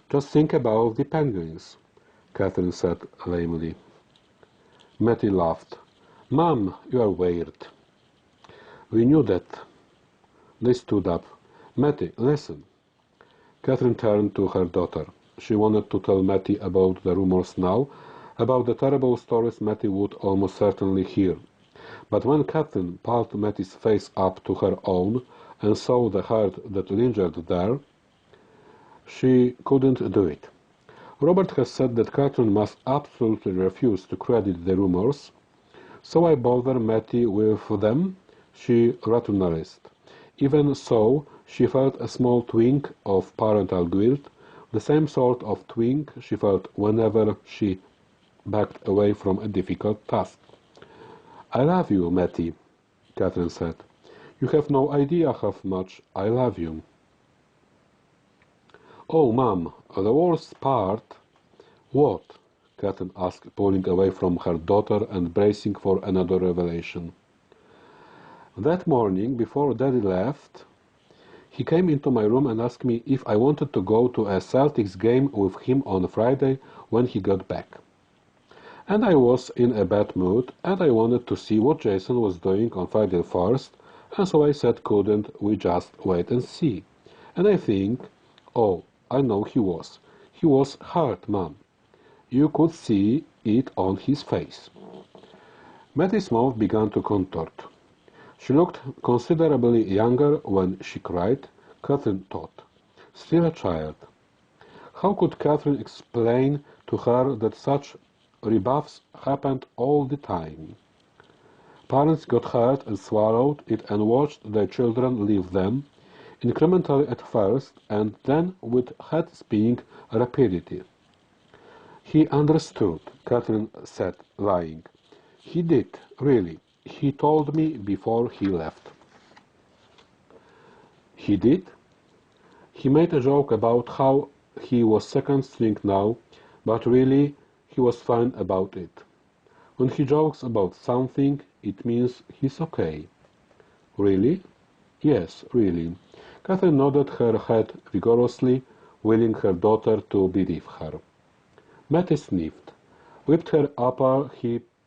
"Just think about the penguins," Catherine said lamely. Mattie laughed. "Mom, you are weird." "We knew that." They stood up. "Mattie, listen." Catherine turned to her daughter. She wanted to tell Mattie about the rumors now, about the terrible stories Mattie would almost certainly hear. But when Catherine pulled Mattie's face up to her own and saw the hurt that lingered there, she couldn't do it. Robert has said that Catherine must absolutely refuse to credit the rumors, so I bother Mattie with them, she rationalized. Even so, she felt a small twinge of parental guilt, the same sort of twinge she felt whenever she backed away from a difficult task. "I love you, Mattie," Catherine said. "You have no idea how much I love you." "Oh, Mom, the worst part—" "What?" Catherine asked, pulling away from her daughter and bracing for another revelation. "That morning, before Daddy left, he came into my room and asked me if I wanted to go to a Celtics game with him on Friday when he got back. And I was in a bad mood, and I wanted to see what Jason was doing on Friday first, and so I said, couldn't we just wait and see? And I think, oh, I know he was. He was hurt, Mom. You could see it on his face." Mattie's mouth began to contort. She looked considerably younger when she cried, Catherine thought. Still a child. How could Catherine explain to her that such rebuffs happened all the time? Parents got hurt and swallowed it and watched their children leave them, incrementally at first, and then with head-spinning rapidity. "He understood," Catherine said, lying. "He did, really. He told me before he left." "He did?" He made a joke about how he was second string now, but really he was fine about it. When he jokes about something, it means he's okay. "Really?" "Yes, really." Catherine nodded her head vigorously, willing her daughter to believe her. Mattie sniffed, whipped her upper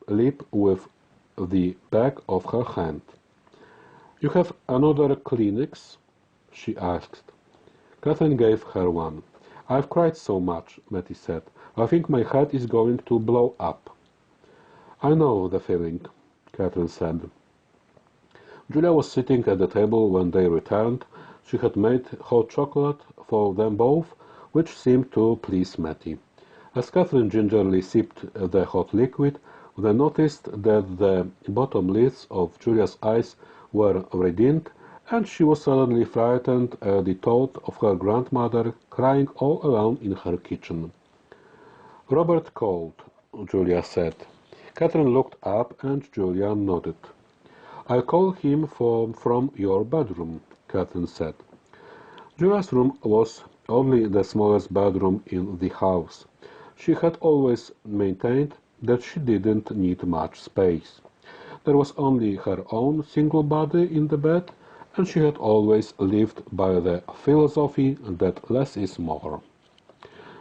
lip with the back of her hand. "You have another Kleenex?" she asked. Catherine gave her one. "I've cried so much," Mattie said. "I think my head is going to blow up." "I know the feeling," Catherine said. Julia was sitting at the table when they returned. She had made hot chocolate for them both, which seemed to please Mattie. As Catherine gingerly sipped the hot liquid, they noticed that the bottom lids of Julia's eyes were reddened, and she was suddenly frightened at the thought of her grandmother crying all alone in her kitchen. "Robert called," Julia said. Catherine looked up and Julia nodded. "I'll call him from your bedroom," Catherine said. Julia's room was only the smallest bedroom in the house. She had always maintained that she didn't need much space. There was only her own single body in the bed, and she had always lived by the philosophy that less is more.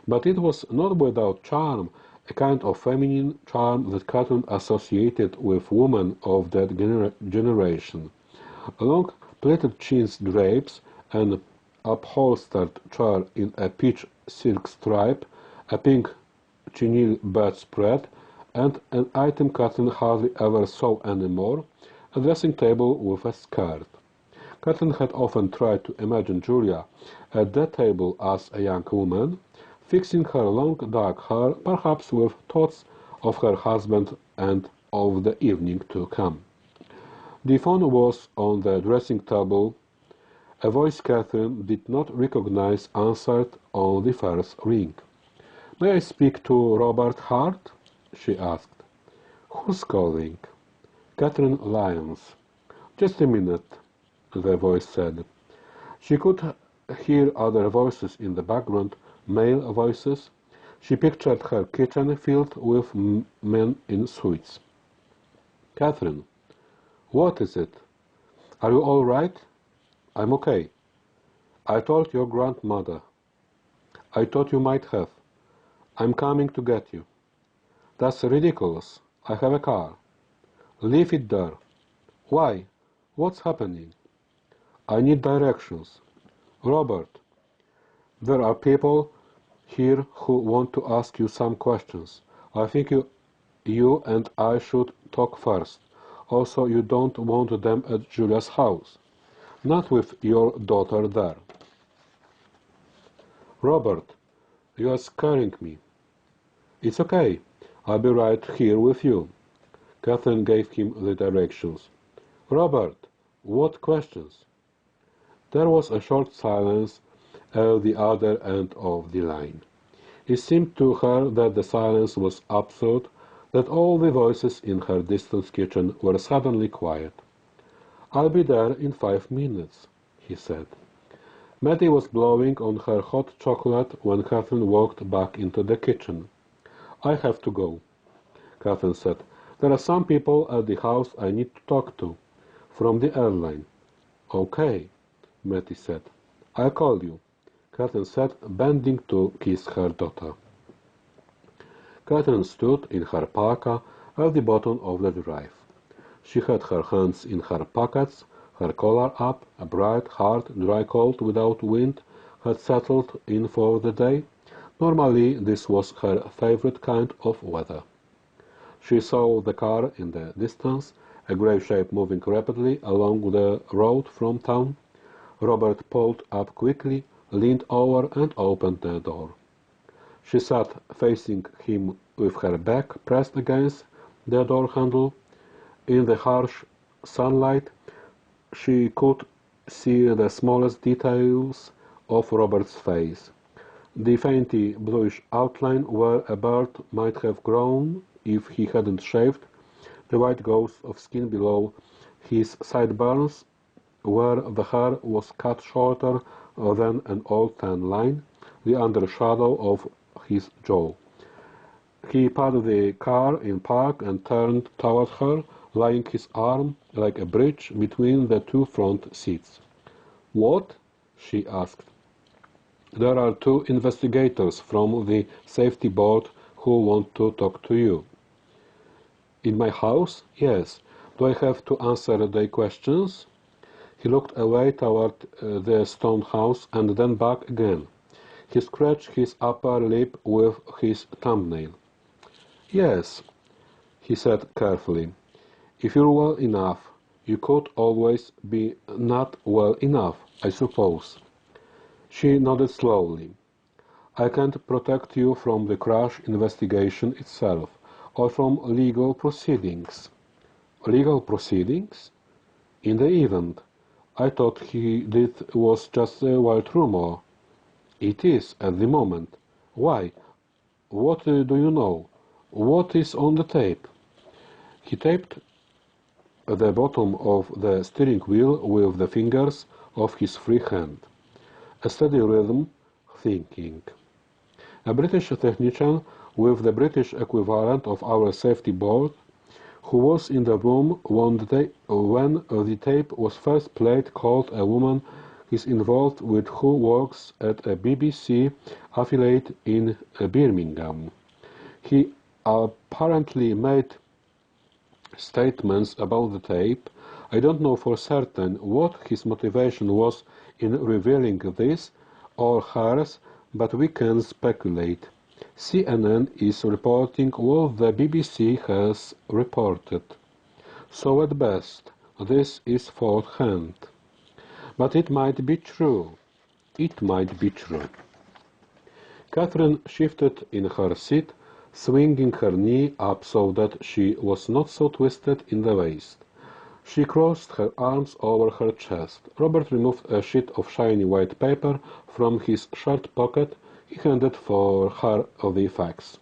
But it was not without charm, a kind of feminine charm that Catherine associated with women of that generation. Long plaited chintz drapes, an upholstered chair in a peach silk stripe, a pink chenille bedspread, and an item Catherine hardly ever saw anymore, a dressing table with a skirt. Catherine had often tried to imagine Julia at that table as a young woman, fixing her long dark hair, perhaps with thoughts of her husband and of the evening to come. The phone was on the dressing table. A voice Catherine did not recognize answered on the first ring. "May I speak to Robert Hart?" she asked. "Who's calling?" "Catherine Lyons." "Just a minute," the voice said. She could hear other voices in the background, male voices. She pictured her kitchen filled with men in suits. "Catherine, what is it? Are you all right?" "I'm okay. I told your grandmother. I thought you might have. I'm coming to get you." "That's ridiculous. I have a car." "Leave it there." "Why? What's happening?" "I need directions." "Robert, there are people here who want to ask you some questions. I think you and I should talk first. Also, you don't want them at Julia's house. Not with your daughter there." "Robert, you are scaring me." "It's okay. I'll be right here with you." Catherine gave him the directions. "Robert, what questions?" There was a short silence at the other end of the line. It seemed to her that the silence was absolute, that all the voices in her distant kitchen were suddenly quiet. "I'll be there in 5 minutes," he said. Maddie was blowing on her hot chocolate when Catherine walked back into the kitchen. "I have to go," Catherine said. "There are some people at the house I need to talk to. From the airline." "Okay," Mattie said. "I'll call you," Catherine said, bending to kiss her daughter. Catherine stood in her parka at the bottom of the drive. She had her hands in her pockets, her collar up, a bright, hard, dry cold without wind had settled in for the day. Normally this was her favorite kind of weather. She saw the car in the distance, a grey shape moving rapidly along the road from town. Robert pulled up quickly, leaned over and opened the door. She sat facing him with her back pressed against the door handle. In the harsh sunlight, she could see the smallest details of Robert's face. The faintly bluish outline where a beard might have grown if he hadn't shaved, the white ghost of skin below his sideburns, where the hair was cut shorter than an old tan line, the undershadow of his jaw. He patted the car in park and turned toward her, laying his arm like a bridge between the two front seats. "What?" she asked. "There are 2 investigators from the safety board who want to talk to you." "In my house?" "Yes. Do I have to answer their questions?" He looked away toward the stone house and then back again. He scratched his upper lip with his thumbnail. "Yes," he said carefully. "If you're well enough, you could always be not well enough, I suppose." She nodded slowly. "I can't protect you from the crash investigation itself, or from legal proceedings." "Legal proceedings?" "In the event. I thought he did was just a wild rumor." "It is, at the moment." "Why? What do you know? What is on the tape?" He taped the bottom of the steering wheel with the fingers of his free hand. A steady rhythm, thinking. A British technician with the British equivalent of our safety board, who was in the room when the tape was first played, called a woman he's involved with who works at a BBC affiliate in Birmingham. He apparently made statements about the tape. I don't know for certain what his motivation was in revealing this, or hers, but we can speculate. CNN is reporting what the BBC has reported. So at best, this is fourth hand. But it might be true. It might be true. Catherine shifted in her seat, swinging her knee up so that she was not so twisted in the waist. She crossed her arms over her chest. Robert removed a sheet of shiny white paper from his shirt pocket. He handed for her the facts.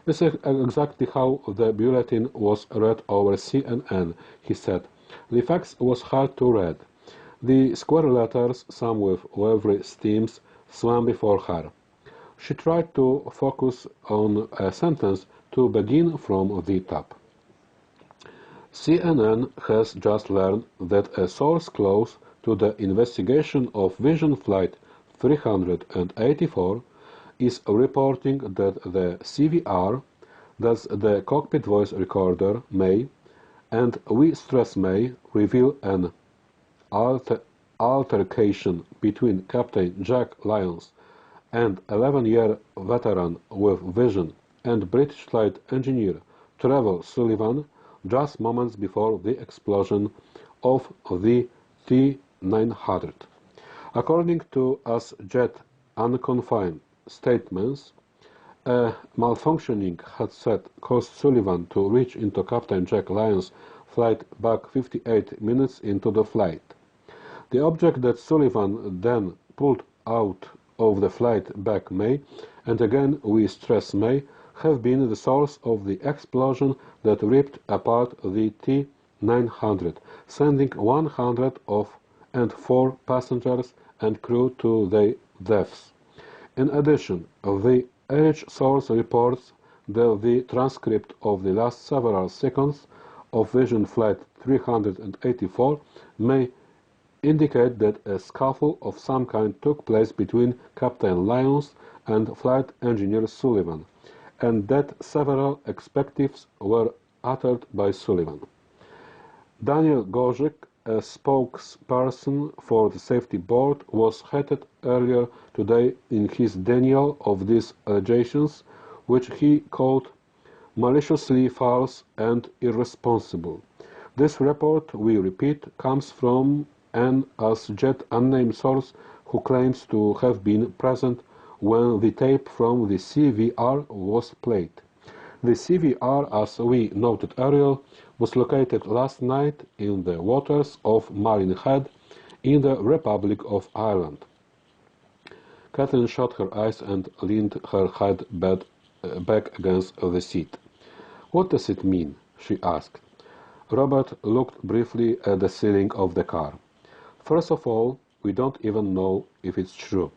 This is exactly how the bulletin was read over CNN, he said. The facts was hard to read. The square letters, some with wavery steams, swam before her. She tried to focus on a sentence to begin from the top. CNN has just learned that a source close to the investigation of Vision Flight 384 is reporting that the CVR, that's the cockpit voice recorder, may, and we stress may, reveal an altercation between Captain Jack Lyons and 11-year veteran with Vision and British flight engineer Trevor Sullivan just moments before the explosion of the T-900. According to as-yet unconfirmed statements, a malfunctioning headset caused Sullivan to reach into Captain Jack Lyons' flight back 58 minutes into the flight. The object that Sullivan then pulled out of the flight back may, and again we stress may, have been the source of the explosion that ripped apart the T-900, sending 104 passengers and crew to their deaths. In addition, the Edge source reports that the transcript of the last several seconds of Vision Flight 384 may indicate that a scuffle of some kind took place between Captain Lyons and flight engineer Sullivan, and that several expletives were uttered by Sullivan. Daniel Gorzyk, a spokesperson for the safety board, was headed earlier today in his denial of these allegations, which he called maliciously false and irresponsible. This report, we repeat, comes from an as-yet unnamed source who claims to have been present when the tape from the CVR was played. The CVR, as we noted earlier, was located last night in the waters of Marine Head in the Republic of Ireland. Catherine shut her eyes and leaned her head back against the seat. "What does it mean?" she asked. Robert looked briefly at the ceiling of the car. "First of all, we don't even know if it's true.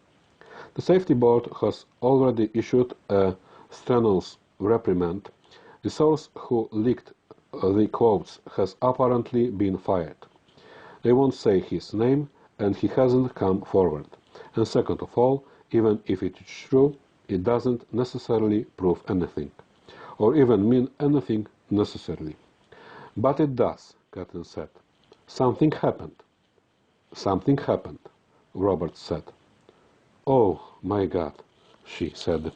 The safety board has already issued a strenuous reprimand. The source who leaked the quotes has apparently been fired. They won't say his name, and he hasn't come forward. And second of all, even if it is true, it doesn't necessarily prove anything, or even mean anything necessarily." "But it does," Catherine said. "Something happened." "Something happened," Robert said. "Oh, my God," she said.